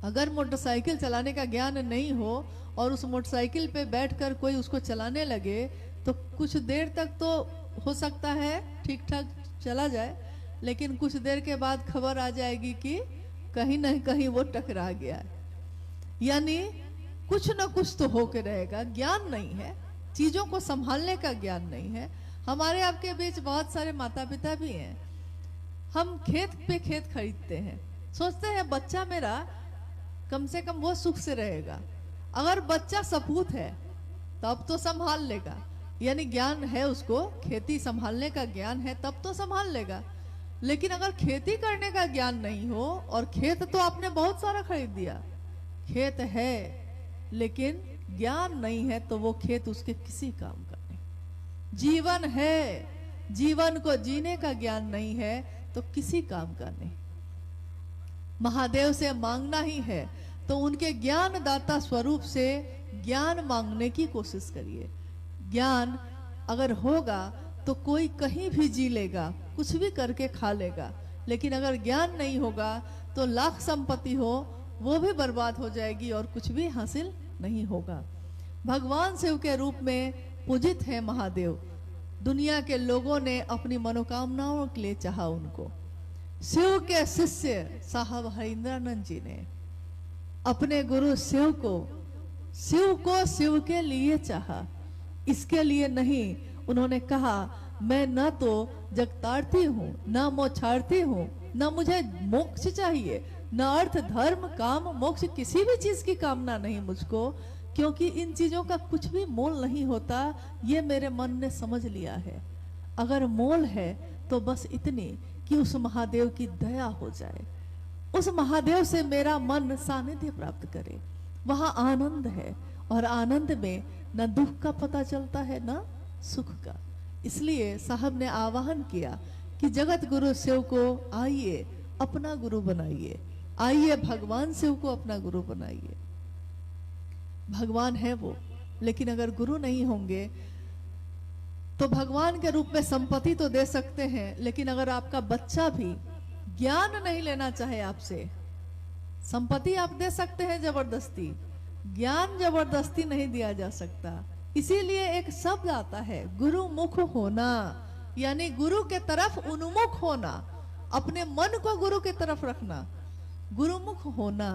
अगर मोटरसाइकिल चलाने का ज्ञान नहीं हो और उस मोटरसाइकिल पे बैठकर कोई उसको चलाने लगे तो कुछ देर तक तो हो सकता है ठीक ठाक चला जाए, लेकिन कुछ देर के बाद खबर आ जाएगी कि कहीं ना कहीं वो टकरा गया है। यानी कुछ ना कुछ तो होके रहेगा। ज्ञान नहीं है, चीजों को संभालने का ज्ञान नहीं है। हमारे आपके बीच बहुत सारे माता पिता भी हैं। हम खेत पे खेत खरीदते हैं, सोचते हैं बच्चा मेरा कम से कम वो सुख से रहेगा। अगर बच्चा सपूत है तब तो संभाल लेगा, यानी ज्ञान है उसको, खेती संभालने का ज्ञान है तब तो संभाल लेगा। लेकिन अगर खेती करने का ज्ञान नहीं हो, और खेत तो आपने बहुत सारा खरीद दिया, खेत है लेकिन ज्ञान नहीं है तो वो खेत उसके किसी काम का नहीं। जीवन है, जीवन को जीने का ज्ञान नहीं है तो किसी काम का नहीं। महादेव से मांगना ही है तो उनके ज्ञान दाता स्वरूप से ज्ञान मांगने की कोशिश करिए। ज्ञान अगर होगा तो कोई कहीं भी जी लेगा, कुछ भी करके खा लेगा। लेकिन अगर ज्ञान नहीं होगा तो लाख संपत्ति हो वो भी बर्बाद हो जाएगी और कुछ भी हासिल नहीं होगा। भगवान शिव के रूप में पूजित है महादेव। दुनिया के लोगों ने अपनी मनोकामनाओं के लिए चाहा उनको। शिव के शिष्य साहब हरिंद्रानंद जी ने अपने गुरु शिव को शिव के लिए चाहा, इसके लिए नहीं। उन्होंने कहा मैं न तो जगतार्थी हूँ, न मोक्षार्थी हूँ, न मुझे मोक्ष चाहिए, न अर्थ धर्म काम मोक्ष, किसी भी चीज की कामना नहीं मुझको, क्योंकि इन चीजों का कुछ भी मोल नहीं होता। ये मेरे मन ने समझ लिया है। अगर मोल है तो बस इतनी कि उस महादेव की दया हो जाए, उस महादेव से मेरा मन सानिध्य प्राप्त करे। वहां आनंद है और आनंद में न दुख का पता चलता है न सुख का। इसलिए साहब ने आह्वान किया कि जगत गुरु शिव को आइए अपना गुरु बनाइए, आइए भगवान शिव को अपना गुरु बनाइए। भगवान है वो, लेकिन अगर गुरु नहीं होंगे तो भगवान के रूप में संपत्ति तो दे सकते हैं, लेकिन अगर आपका बच्चा भी ज्ञान नहीं लेना चाहे आपसे, संपत्ति आप दे सकते हैं जबरदस्ती, ज्ञान जबरदस्ती नहीं दिया जा सकता। इसीलिए एक शब्द आता है गुरुमुख होना, यानी गुरु के तरफ उन्मुख होना, अपने मन को गुरु के तरफ रखना, गुरुमुख होना।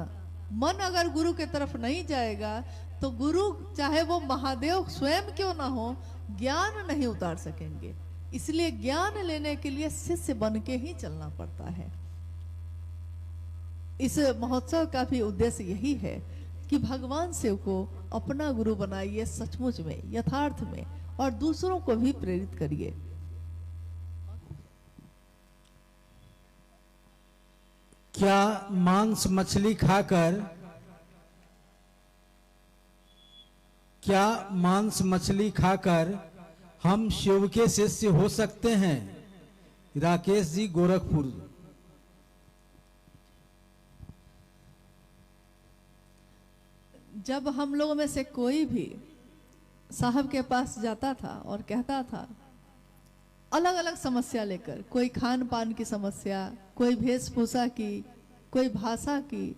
मन अगर गुरु के तरफ नहीं जाएगा तो गुरु चाहे वो महादेव स्वयं क्यों ना हो, ज्ञान नहीं उतार सकेंगे। इसलिए ज्ञान लेने के लिए शिष्य बन के ही चलना पड़ता है। इस महोत्सव का भी उद्देश्य यही है कि भगवान शिव को अपना गुरु बनाइए, सचमुच में यथार्थ में, और दूसरों को भी प्रेरित करिए। क्या मांस मछली खाकर हम शिव के शिष्य हो सकते हैं? राकेश जी, गोरखपुर। जब हम लोगों में से कोई भी साहब के पास जाता था और कहता था अलग अलग समस्या लेकर, कोई खान पान की समस्या, कोई वेशभूषा की, कोई भाषा की,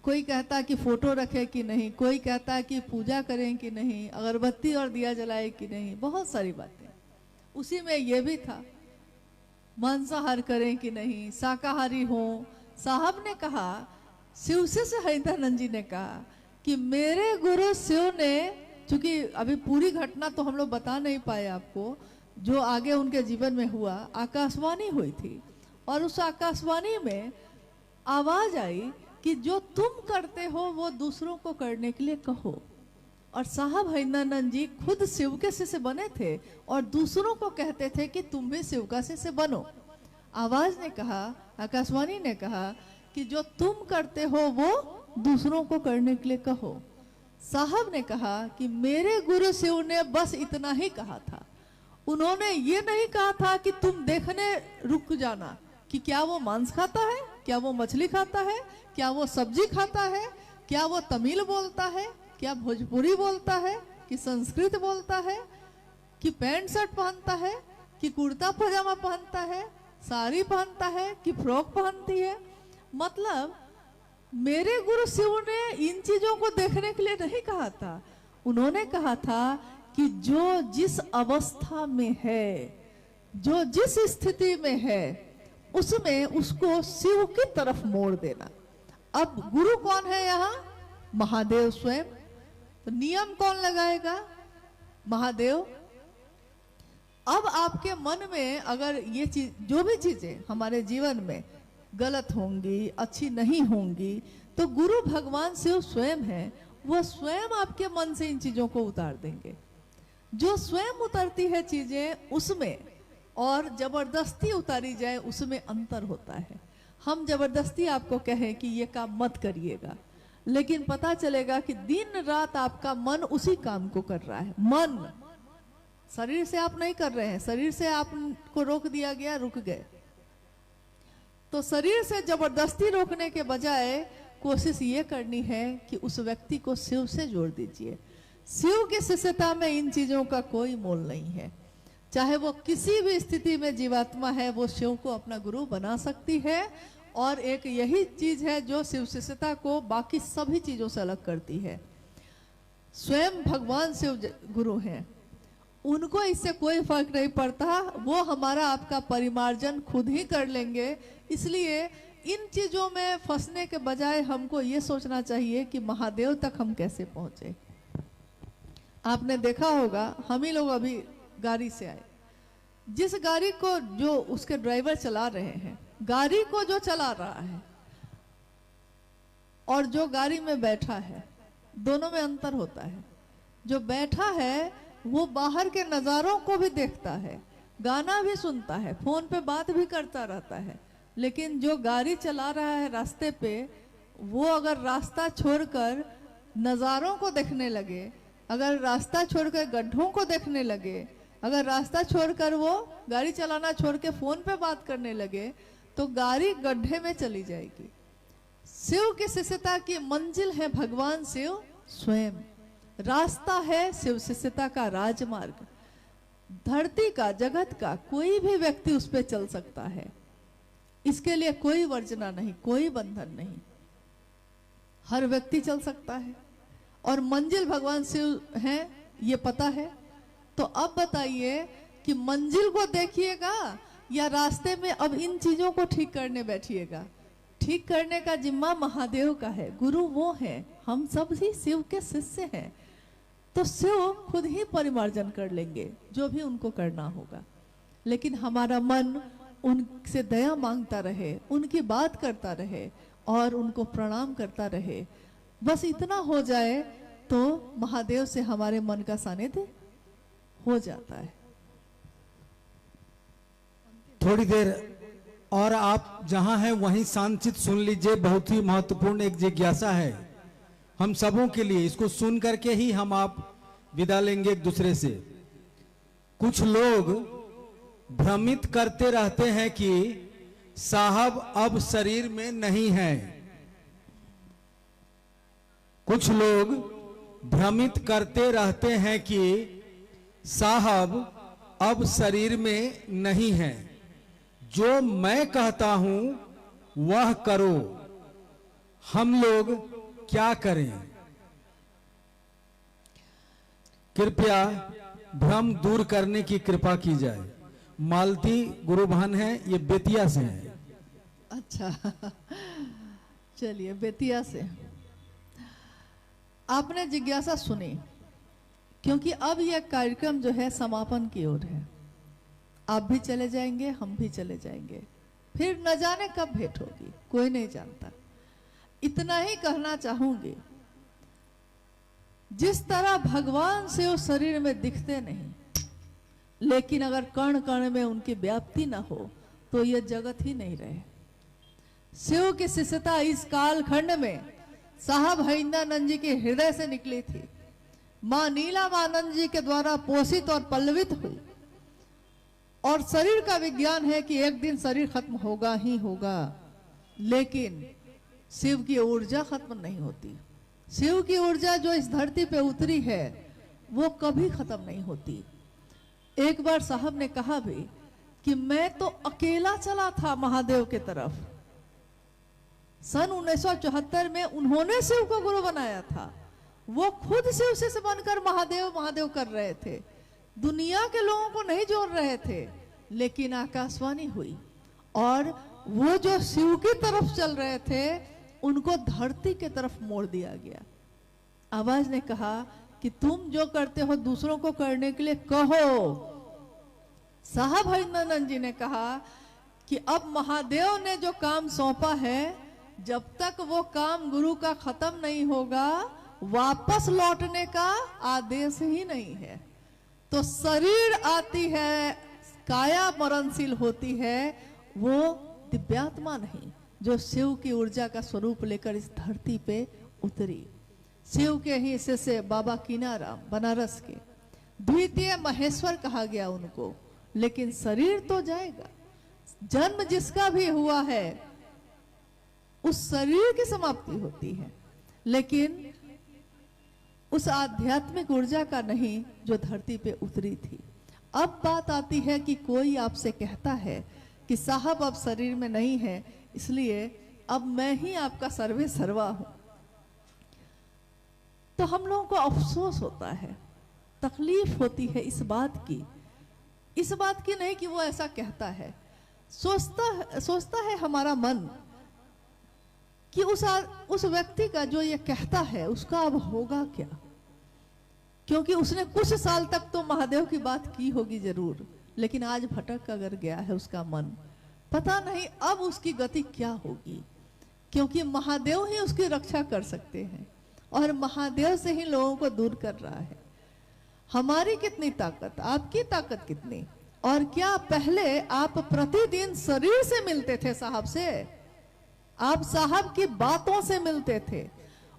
कोई कहता कि फोटो रखे कि नहीं, कोई कहता कि पूजा करें कि नहीं, अगरबत्ती और दिया जलाए कि नहीं, बहुत सारी बातें। उसी में ये भी था मांसाहार करें कि नहीं, शाकाहारी हो। साहब ने कहा, शिव से हरिंद्रानंद जी ने कहा कि मेरे गुरु शिव ने, चूंकि अभी पूरी घटना तो हम लोग बता नहीं पाए आपको, जो आगे उनके जीवन में हुआ, आकाशवाणी हुई थी और उस आकाशवाणी में आवाज आई कि जो तुम करते हो वो दूसरों को करने के लिए कहो। और साहब हरिंद्रानंद जी खुद शिव के शिष्य बने थे और दूसरों को कहते थे कि तुम भी शिव का शिष्य बनो। आवाज ने कहा, आकाशवाणी ने कहा कि जो तुम करते हो वो दूसरों को करने के लिए कहो। साहब ने कहा कि मेरे गुरु शिव ने बस इतना ही कहा था। उन्होंने ये नहीं कहा था कि तुम देखने रुक जाना कि क्या वो मांस खाता है, क्या वो मछली खाता है, क्या वो सब्जी खाता है, क्या वो तमिल बोलता है, क्या भोजपुरी बोलता है, कि संस्कृत बोलता है, कि पैंट शर्ट पहनता है, कि कुर्ता पजामा पहनता है, साड़ी पहनता है, कि फ्रॉक पहनती है। मतलब मेरे गुरु शिव ने इन चीजों को देखने के लिए नहीं कहा था। उन्होंने कहा था कि जो जिस अवस्था में है, जो जिस स्थिति में है, उसमें उसको शिव की तरफ मोड़ देना। अब गुरु कौन है यहाँ? महादेव स्वयं। तो नियम कौन लगाएगा? महादेव। अब आपके मन में अगर ये चीज, जो भी चीजें हमारे जीवन में गलत होंगी, अच्छी नहीं होंगी, तो गुरु भगवान शिव स्वयं है, वो स्वयं आपके मन से इन चीजों को उतार देंगे। जो स्वयं उतरती है चीजें, उसमें और जबरदस्ती उतारी जाए उसमें अंतर होता है। हम जबरदस्ती आपको कहें कि ये काम मत करिएगा, लेकिन पता चलेगा कि दिन रात आपका मन उसी काम को कर रहा है। मन, शरीर से आप नहीं कर रहे हैं, शरीर से आपको रोक दिया गया, रुक गए। तो शरीर से जबरदस्ती रोकने के बजाय कोशिश ये करनी है कि उस व्यक्ति को शिव से जोड़ दीजिए। शिव की शिष्यता में इन चीजों का कोई मोल नहीं है। चाहे वो किसी भी स्थिति में जीवात्मा है, वो शिव को अपना गुरु बना सकती है। और एक यही चीज है जो शिव शिष्यता को बाकी सभी चीजों से अलग करती है। स्वयं भगवान शिव गुरु हैं, उनको इससे कोई फर्क नहीं पड़ता, वो हमारा आपका परिमार्जन खुद ही कर लेंगे। इसलिए इन चीजों में फंसने के बजाय हमको ये सोचना चाहिए कि महादेव तक हम कैसे पहुंचे। आपने देखा होगा, हम ही लोग अभी गाड़ी से आए, जिस गाड़ी को जो उसके ड्राइवर चला रहे हैं, गाड़ी को जो चला रहा है और जो गाड़ी में बैठा है, दोनों में अंतर होता है। जो बैठा है वो बाहर के नज़ारों को भी देखता है, गाना भी सुनता है, फोन पे बात भी करता रहता है। लेकिन जो गाड़ी चला रहा है रास्ते पे, वो अगर रास्ता छोड़कर नज़ारों को देखने लगे, अगर रास्ता छोड़कर गड्ढों को देखने लगे, अगर रास्ता छोड़कर वो गाड़ी चलाना छोड़ के फोन पे बात करने लगे, तो गाड़ी गड्ढे में चली जाएगी। शिव की शिष्यता की मंजिल है भगवान शिव स्वयं, रास्ता है शिव शिष्यता का राजमार्ग। धरती का, जगत का कोई भी व्यक्ति उस पर चल सकता है, इसके लिए कोई वर्जना नहीं, कोई बंधन नहीं, हर व्यक्ति चल सकता है। और मंजिल भगवान शिव है, ये पता है। तो अब बताइए कि मंजिल को देखिएगा या रास्ते में अब इन चीजों को ठीक करने बैठिएगा। ठीक करने का जिम्मा महादेव का है, गुरु वो है, हम सब ही शिव के शिष्य हैं। तो शिव खुद ही परिमार्जन कर लेंगे जो भी उनको करना होगा। लेकिन हमारा मन उनसे दया मांगता रहे, उनकी बात करता रहे और उनको प्रणाम करता रहे। बस इतना हो जाए तो महादेव से हमारे मन का सानिध्य हो जाता है। थोड़ी देर और आप जहां हैं वहीं शांतित सुन लीजिए। बहुत ही महत्वपूर्ण एक जिज्ञासा है हम सबों के लिए, इसको सुन करके ही हम आप विदा लेंगे एक दूसरे से। कुछ लोग भ्रमित करते रहते हैं कि साहब अब शरीर में नहीं है। कुछ लोग भ्रमित करते रहते हैं कि साहब अब शरीर में नहीं है। जो मैं कहता हूं वह करो, हम लोग क्या करें? कृपया भ्रम दूर करने की कृपा की जाए। मालती गुरु बहन है, ये बेतिया से है। अच्छा, चलिए बेतिया से आपने जिज्ञासा सुनी, क्योंकि अब यह कार्यक्रम जो है समापन की ओर है। आप भी चले जाएंगे, हम भी चले जाएंगे, फिर न जाने कब भेंट होगी, कोई नहीं जानता। इतना ही कहना चाहूंगी, जिस तरह भगवान से वो शरीर में दिखते नहीं, लेकिन अगर कण कण में उनकी व्याप्ति ना हो तो ये जगत ही नहीं रहे। शिव की शिष्यता इस कालखंड में साहब हरिंदानंद जी के हृदय से निकली थी, मां नीलामानंद जी के द्वारा पोषित और पल्लवित हुई। और शरीर का विज्ञान है कि एक दिन शरीर खत्म होगा ही होगा, लेकिन शिव की ऊर्जा खत्म नहीं होती। शिव की ऊर्जा जो इस धरती पे उतरी है वो कभी खत्म नहीं होती। एक बार साहब ने कहा भी कि मैं तो अकेला चला था महादेव के तरफ, सन 1974 में उन्होंने शिव को गुरु बनाया था। वो खुद शिव से बनकर महादेव महादेव कर रहे थे, दुनिया के लोगों को नहीं जोड़ रहे थे। लेकिन आकाशवाणी हुई और वो जो शिव की तरफ चल रहे थे उनको धरती की तरफ मोड़ दिया गया। आवाज ने कहा कि तुम जो करते हो दूसरों को करने के लिए कहो। साहब हरिनंदन जी ने कहा कि अब महादेव ने जो काम सौंपा है, जब तक वो काम गुरु का खत्म नहीं होगा वापस लौटने का आदेश ही नहीं है। तो शरीर आती है, काया मरणशील होती है, वो दिव्यात्मा नहीं जो शिव की ऊर्जा का स्वरूप लेकर इस धरती पे उतरी। शिव के ही शिष्य बाबा कीनाराम बनारस के द्वितीय महेश्वर कहा गया उनको, लेकिन शरीर तो जाएगा। जन्म जिसका भी हुआ है उस शरीर की समाप्ति होती है, लेकिन उस आध्यात्मिक ऊर्जा का नहीं जो धरती पे उतरी थी। अब बात आती है कि कोई आपसे कहता है कि साहब अब शरीर में नहीं है, इसलिए अब मैं ही आपका सर्वे सर्वा हूं। तो हम लोगों को अफसोस होता है, तकलीफ होती है इस बात की नहीं कि वो ऐसा कहता है। सोचता है हमारा मन कि उस व्यक्ति का जो ये कहता है उसका अब होगा क्या, क्योंकि उसने कुछ साल तक तो महादेव की बात की होगी जरूर, लेकिन आज भटक अगर गया है उसका मन, पता नहीं अब उसकी गति क्या होगी, क्योंकि महादेव ही उसकी रक्षा कर सकते हैं और महादेव से ही लोगों को दूर कर रहा है। हमारी कितनी ताकत, आपकी ताकत कितनी। और क्या पहले आप प्रतिदिन शरीर से मिलते थे साहब से? आप साहब की बातों से मिलते थे,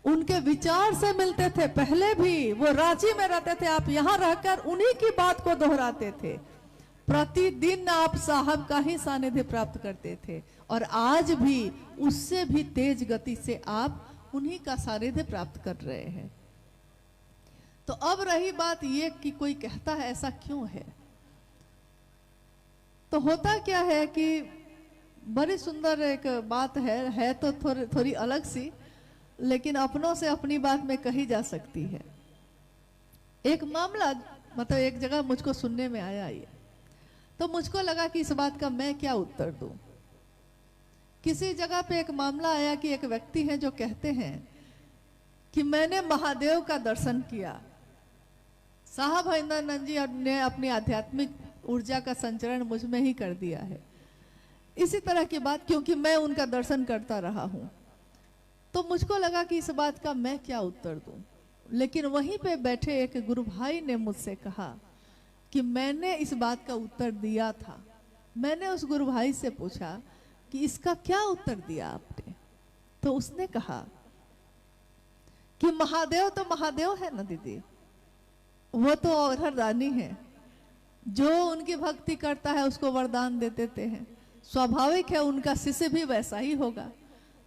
उनके विचार से मिलते थे। पहले भी वो रांची में रहते थे, आप यहाँ रहकर उन्हीं की बात को दोहराते थे। प्रतिदिन आप साहब का ही सानिध्य प्राप्त करते थे और आज भी उससे भी तेज गति से आप उन्हीं का सानिध्य प्राप्त कर रहे हैं। तो अब रही बात ये कि कोई कहता है ऐसा क्यों है, तो होता क्या है कि बड़ी सुंदर एक बात है तो थोड़ी अलग सी, लेकिन अपनों से अपनी बात में कही जा सकती है। एक मामला मतलब एक जगह मुझको सुनने में आया ये, तो मुझको लगा कि इस बात का मैं क्या उत्तर दूं। किसी जगह पे एक मामला आया कि एक व्यक्ति है जो कहते हैं कि मैंने महादेव का दर्शन किया, साहब हरिनंदन जी ने अपनी आध्यात्मिक ऊर्जा का संचरण मुझ में ही कर दिया है। इसी तरह की बात, क्योंकि मैं उनका दर्शन करता रहा हूं, तो मुझको लगा कि इस बात का मैं क्या उत्तर दूं। लेकिन वहीं पे बैठे एक गुरु भाई ने मुझसे कहा कि मैंने इस बात का उत्तर दिया था। मैंने उस गुरु भाई से पूछा कि इसका क्या उत्तर दिया आपने, तो उसने कहा कि महादेव तो महादेव है ना दीदी, वो तो वरदानी है, जो उनकी भक्ति करता है उसको वरदान दे देते हैं, स्वाभाविक है उनका शिष्य भी वैसा ही होगा।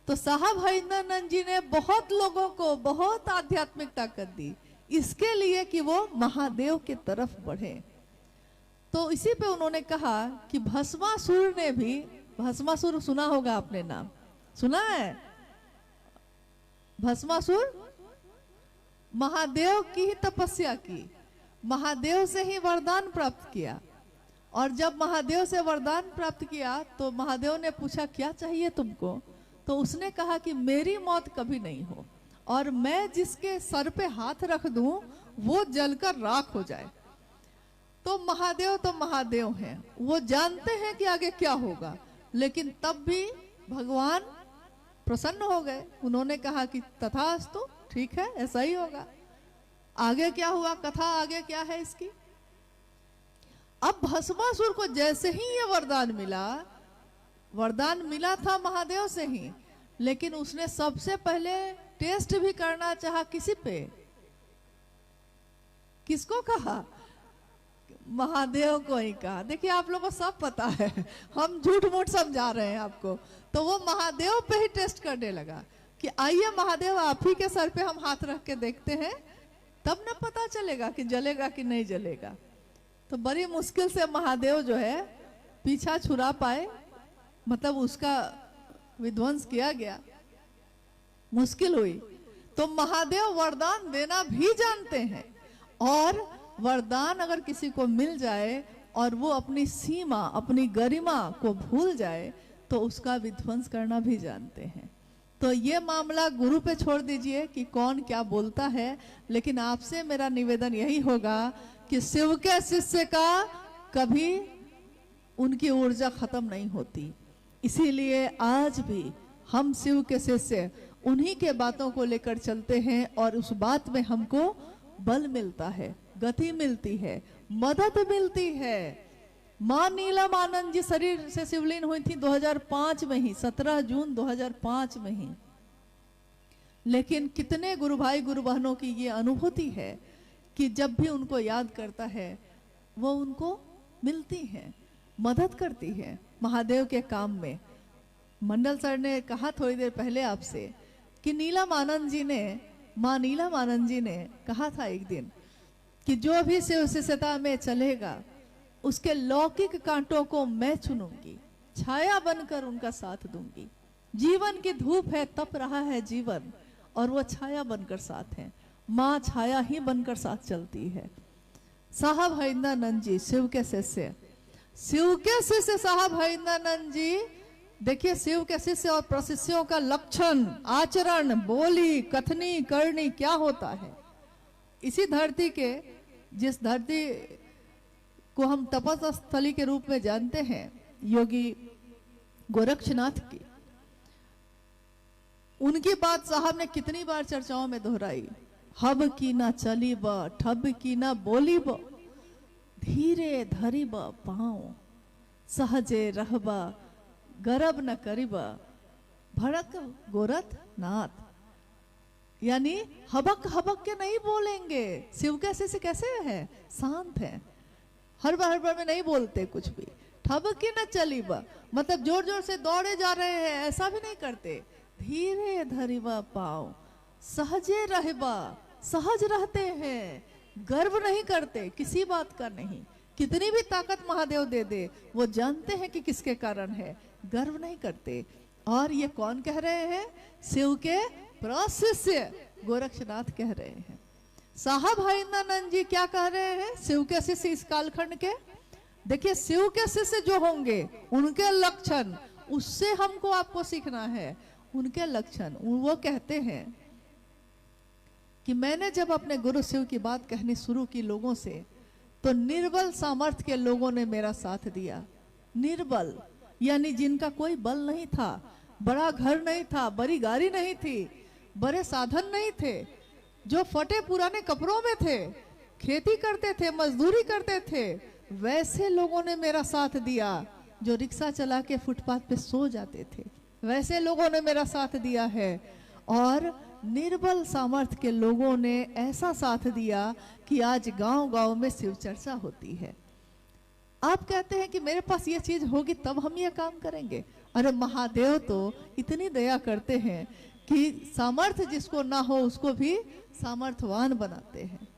तो साहब हरिनंदन जी ने बहुत लोगों को बहुत आध्यात्मिक ताकत दी इसके लिए कि वो महादेव की तरफ बढ़े। तो इसी पे उन्होंने कहा कि भस्मासुर ने भी, भस्मासुर सुना होगा आपने, नाम सुना है? भस्मासुर महादेव की ही तपस्या की, महादेव से ही वरदान प्राप्त किया, और जब महादेव से वरदान प्राप्त किया तो महादेव ने पूछा क्या चाहिए तुमको, तो उसने कहा कि मेरी मौत कभी नहीं हो और मैं जिसके सर पे हाथ रख दूं वो जलकर राख हो जाए। तो महादेव हैं, वो जानते हैं कि आगे क्या होगा, लेकिन तब भी भगवान प्रसन्न हो गए। उन्होंने कहा कि तथास्तु, ठीक है ऐसा ही होगा। आगे क्या हुआ, कथा आगे क्या है इसकी। अब भस्मासुर को जैसे ही ये वरदान मिला था महादेव से ही, लेकिन उसने सबसे पहले टेस्ट भी करना चाहा किसी पे, किसको कहा? महादेव को ही कहा। देखिए आप लोगों को सब पता है, हम झूठ मूठ समझा रहे हैं आपको। तो वो महादेव पे ही टेस्ट करने लगा कि आइए महादेव आप ही के सर पे हम हाथ रख के देखते हैं, तब ना पता चलेगा कि जलेगा कि नहीं जलेगा। तो बड़ी मुश्किल से महादेव जो है पीछा छुड़ा पाए, मतलब उसका विध्वंस किया गया। मुश्किल हुई। तो महादेव वरदान देना भी जानते हैं, और वरदान अगर किसी को मिल जाए और वो अपनी सीमा, अपनी गरिमा को भूल जाए, तो उसका विध्वंस करना भी जानते हैं। तो ये मामला गुरु पे छोड़ दीजिए कि कौन क्या बोलता है, लेकिन आपसे मेरा निवेदन यही होगा कि शिव के शिष्य का कभी उनकी ऊर्जा खत्म नहीं होती। इसीलिए आज भी हम शिव के शिष्य उन्हीं के बातों को लेकर चलते हैं, और उस बात में हमको बल मिलता है, गति मिलती है, मदद मिलती है। मां नीलम आनंद जी शरीर से शिवलीन हुई थी 2005 में ही, 17 जून 2005 में ही। लेकिन कितने गुरु भाई गुरु बहनों की ये अनुभूति है कि जब भी उनको याद करता है वो उनको मिलती है, मदद करती है महादेव के काम में। मंडल सर ने कहा थोड़ी देर पहले आपसे कि नीलम आनंद जी ने, मां नीलम आनंद जी ने कहा था एक दिन कि जो भी शिव शिष्यता में चलेगा उसके लौकिक कांटों को मैं चुनूंगी, छाया बनकर उनका साथ दूंगी। जीवन की धूप है, तप रहा है जीवन, और वो छाया बनकर साथ है। माँ छाया ही बनकर साथ चलती है। साहब हरिंद्रानंद जी शिव के शिष्य, शिव के शिष्य साहब हरिंद्रानंद जी। देखिए शिव के शिष्य और प्रशिष्यों का लक्षण, आचरण, बोली, कथनी, करनी क्या होता है। इसी धरती के, जिस धरती को हम तपस्या स्थली के रूप में जानते हैं, योगी गोरक्षनाथ की, उनकी बात साहब ने कितनी बार चर्चाओं में दोहराई। हब की ना चली ब, ठब की ना बोली ब, धीरे धरी ब पाँव, सहजे रहबा गरब न करीब, भड़क गोरथ नाथ। यानी हबक हबक के नहीं बोलेंगे। शिव कैसे से कैसे है, शांत है, हर बार में नहीं बोलते कुछ भी। ठबकी न चली बा मतलब जोर जोर से दौड़े जा रहे हैं, ऐसा भी नहीं करते। धीरे धरिबा पाओ, सहजे रहबा, सहज रहते हैं, गर्व नहीं करते किसी बात का नहीं। कितनी भी ताकत महादेव दे दे, वो जानते हैं कि किसके कारण है, गर्व नहीं करते। और ये कौन कह रहे हैं? शिव के प्रशिष्य गोरक्षनाथ कह रहे हैं। साहब हरिंद्रानंद जी क्या कह रहे हैं? शिव के शिष्य इस कालखंड के, देखिए शिव के शिष्य जो होंगे उनके लक्षण, उससे हमको आपको सीखना है। उनके लक्षण, वो कहते हैं कि मैंने जब अपने गुरु शिव की बात कहनी शुरू की लोगों से, तो निर्बल सामर्थ्य के लोगों ने मेरा साथ दिया। निर्बल यानी जिनका कोई बल नहीं था, बड़ा घर नहीं था, बड़ी गाड़ी नहीं थी, बड़े साधन नहीं थे, जो फटे पुराने कपड़ों में थे, खेती करते थे, मजदूरी करते थे, वैसे लोगों ने मेरा साथ दिया। जो रिक्शा चला के फुटपाथ पे सो जाते थे, वैसे लोगों ने मेरा साथ दिया है। और निर्बल सामर्थ्य के लोगों ने ऐसा साथ दिया कि आज गांव-गांव में शिव चर्चा होती है। आप कहते हैं कि मेरे पास ये चीज होगी तब हम ये काम करेंगे। अरे महादेव तो इतनी दया करते हैं कि सामर्थ्य जिसको ना हो उसको भी सामर्थ्यवान बनाते हैं।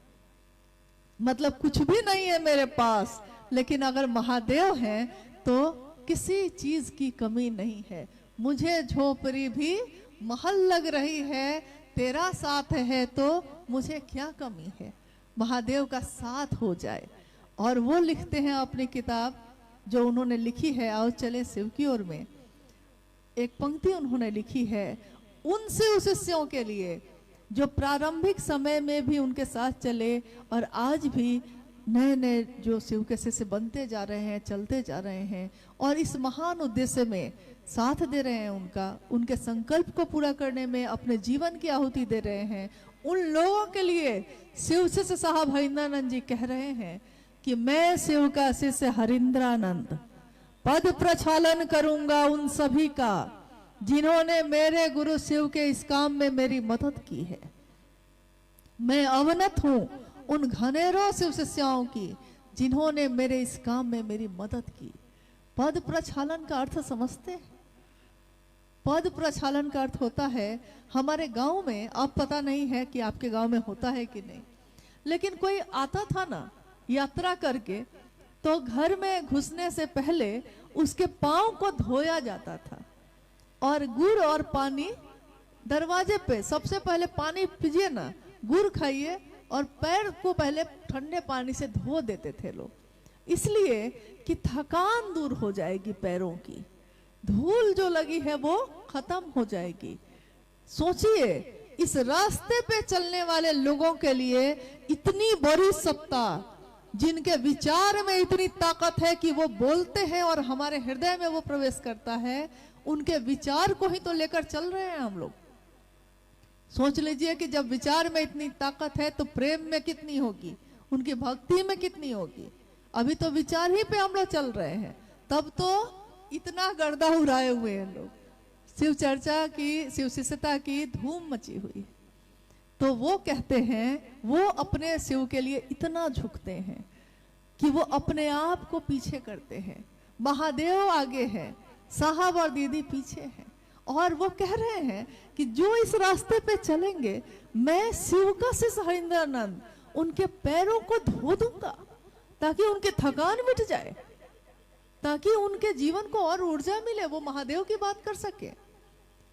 मतलब कुछ भी नहीं है मेरे पास, लेकिन अगर महादेव हैं तो किसी चीज की कमी नहीं है। मुझे झोपड़ी भी महल लग रही है, तेरा साथ है तो मुझे क्या कमी है। महादेव का साथ हो जाए। और वो लिखते हैं अपनी किताब जो उन्होंने लिखी है, आओ चले शिव की ओर में, एक पंक्ति उन्होंने लिखी है उन शिव शिष्यों के लिए जो प्रारंभिक समय में भी उनके साथ चले और आज भी नए नए जो शिव के शिष्य बनते जा रहे हैं, चलते जा रहे हैं और इस महान उद्देश्य में साथ दे रहे हैं, उनके संकल्प को पूरा करने में अपने जीवन की आहुति दे रहे हैं। उन लोगों के लिए शिव शिष्य साहब हरिंद्रानंद जी कह रहे हैं कि मैं शिव का शिष्य हरिंद्रानंद पद प्रक्षालन करूंगा उन सभी का जिन्होंने मेरे गुरु शिव के इस काम में मेरी मदद की है। मैं अवनत हूं उन घनेरों शिव शिष्यों की जिन्होंने मेरे इस काम में मेरी मदद की। पद प्रक्षालन का अर्थ समझते हैं? पद प्रक्षालन का अर्थ होता है, हमारे गांव में, अब पता नहीं है कि आपके गांव में होता है कि नहीं, लेकिन कोई आता था ना यात्रा करके, तो घर में घुसने से पहले उसके पांव को धोया जाता था और गुड़ और पानी दरवाजे पे सबसे पहले पानी पीजिए ना, गुड़ खाइए और पैर को पहले ठंडे पानी से धो देते थे लोग, इसलिए कि थकान दूर हो जाएगी, पैरों की धूल जो लगी है वो खत्म हो जाएगी। सोचिए, इस रास्ते पे चलने वाले लोगों के लिए इतनी बड़ी सत्ता, जिनके विचार में इतनी ताकत है कि वो बोलते हैं और हमारे हृदय में वो प्रवेश करता है, उनके विचार को ही तो लेकर चल रहे हैं हम लोग। सोच लीजिए कि जब विचार में इतनी ताकत है तो प्रेम में कितनी होगी, उनकी भक्ति में कितनी होगी। अभी तो विचार ही पे हम लोग चल रहे हैं, तब तो इतना गर्दा उड़ाए हुए हैं लोग, शिव चर्चा की, शिव शिष्यता की धूम मची हुई। तो वो कहते हैं, वो अपने शिव के लिए इतना झुकते हैं कि वो अपने आप को पीछे करते हैं। महादेव आगे है, साहब और दीदी पीछे हैं, और वो कह रहे हैं कि जो इस रास्ते पे चलेंगे, मैं शिव का शिष्य हरिंद्रानंद उनके पैरों को धो दूंगा ताकि उनकी थकान मिट जाए, ताकि उनके जीवन को और ऊर्जा मिले, वो महादेव की बात कर सके।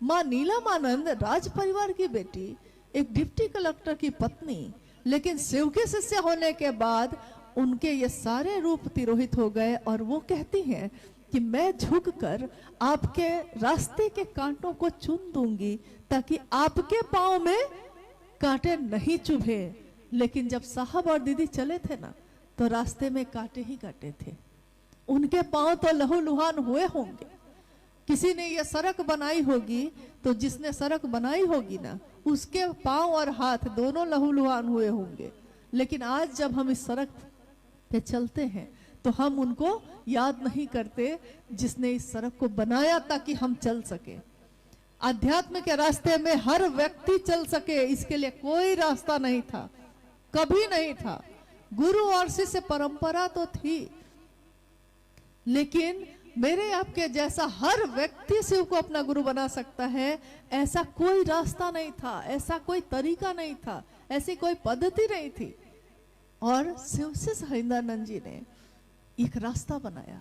माँ नीलमानंद राज परिवार की बेटी, एक डिप्टी कलेक्टर की पत्नी, लेकिन शिव के शिष्य होने के बाद उनके ये सारे रूप तिरोहित हो गए, और वो कहती हैं कि मैं झुककर आपके रास्ते के कांटों को चुन दूंगी ताकि आपके पांव में कांटे नहीं चुभे। लेकिन जब साहब और दीदी चले थे ना, तो रास्ते में कांटे ही कांटे थे, उनके पांव तो लहूलुहान हुए होंगे। किसी ने ये सड़क बनाई होगी, तो जिसने सड़क बनाई होगी ना, उसके पांव और हाथ दोनों लहूलुहान हुए होंगे। लेकिन आज जब हम इस सड़क पे चलते हैं तो हम उनको याद नहीं करते जिसने इस सड़क को बनाया ताकि हम चल सके। अध्यात्म के रास्ते में हर व्यक्ति चल सके, इसके लिए कोई रास्ता नहीं था, कभी नहीं था। गुरु और शिष्य परंपरा तो थी, लेकिन मेरे आपके जैसा हर व्यक्ति शिव को अपना गुरु बना सकता है, ऐसा कोई रास्ता नहीं था, ऐसा कोई तरीका नहीं था, ऐसी कोई पद्धति नहीं थी। और शिव शिष्य हरिंद्रानंद जी ने एक रास्ता बनाया।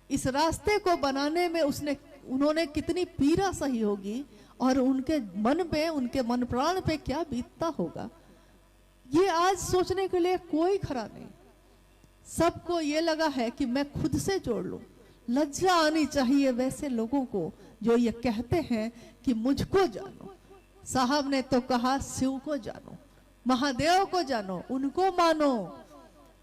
इस रास्ते को बनाने में उन्होंने कितनी पीड़ा सही होगी, और उनके मन पे, उनके मन प्राण पे क्या बीतता होगा, ये आज सोचने के लिए कोई खरा नहीं। सबको ये लगा है कि मैं खुद से जोड़ लूं। लज्जा आनी चाहिए वैसे लोगों को जो ये कहते हैं कि मुझको जानो। साहब ने तो कहा शिव को जानो, महादेव को जानो, उनको मानो।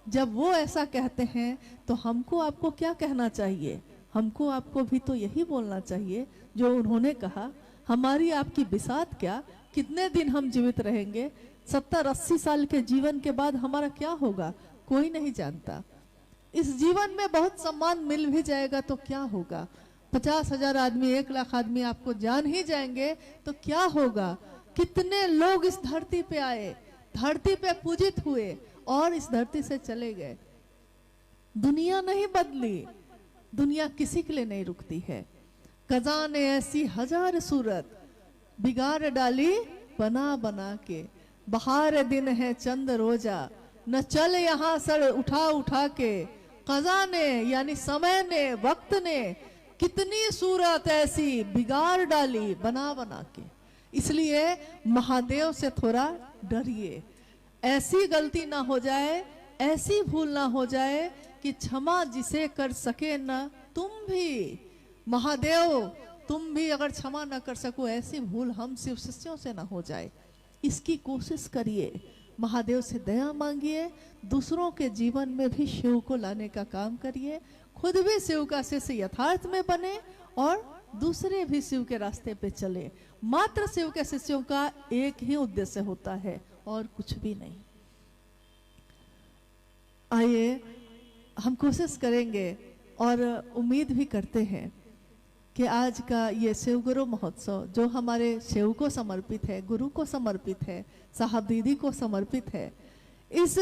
जब वो ऐसा कहते हैं तो हमको आपको क्या कहना चाहिए? हमको आपको भी तो यही बोलना चाहिए जो उन्होंने कहा। हमारी आपकी बिसात क्या, कितने दिन हम जीवित रहेंगे? 70-80 साल के जीवन के बाद हमारा क्या होगा, कोई नहीं जानता। इस जीवन में बहुत सम्मान मिल भी जाएगा तो क्या होगा? 50,000 आदमी, 1 लाख आदमी आपको जान ही जाएंगे तो क्या होगा? कितने लोग इस धरती पे आए, धरती पे पूजित हुए और इस धरती से चले गए। दुनिया नहीं बदली, दुनिया किसी के लिए नहीं रुकती है। कज़ा ने ऐसी 1000 सूरत बिगाड़ डाली बना बना के। बहार दिन है चंद रोजा, न चल यहाँ सर उठा उठा के। कज़ा ने यानी समय ने, वक्त ने कितनी सूरत ऐसी बिगाड़ डाली बना बना के। इसलिए महादेव से थोड़ा डरिए, ऐसी गलती ना हो जाए, ऐसी भूल ना हो जाए कि क्षमा जिसे कर सके ना तुम भी। महादेव तुम भी अगर क्षमा ना कर सको, ऐसी भूल हम शिव शिष्यों से ना हो जाए, इसकी कोशिश करिए। महादेव से दया मांगिए, दूसरों के जीवन में भी शिव को लाने का काम करिए। खुद भी शिव का शिष्य यथार्थ में बने और दूसरे भी शिव के रास्ते पे चले। मात्र शिव के शिष्यों का एक ही उद्देश्य होता है और कुछ भी नहीं। आइए हम कोशिश करेंगे और उम्मीद भी करते हैं कि आज का ये शिव गुरु महोत्सव जो हमारे शिव को समर्पित है, गुरु को समर्पित है, साहब दीदी को समर्पित है, इस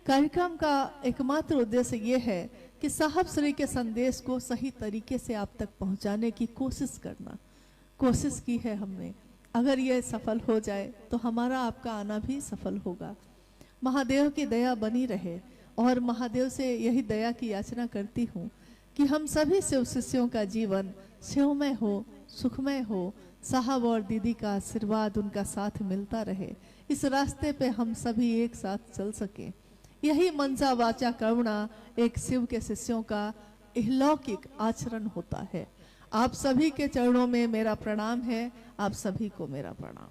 कार्यक्रम का एकमात्र उद्देश्य ये है कि साहब श्री के संदेश को सही तरीके से आप तक पहुंचाने की कोशिश करना। कोशिश की है हमने, अगर ये सफल हो जाए तो हमारा आपका आना भी सफल होगा। महादेव की दया बनी रहे और महादेव से यही दया की याचना करती हूँ कि हम सभी शिव शिष्यों का जीवन शिवमय हो, सुखमय हो, साहब और दीदी का आशीर्वाद, उनका साथ मिलता रहे, इस रास्ते पे हम सभी एक साथ चल सके। यही मनसा वाचा कर्मणा एक शिव के शिष्यों का अलौकिक आचरण होता है। आप सभी के चरणों में मेरा प्रणाम है, आप सभी को मेरा प्रणाम।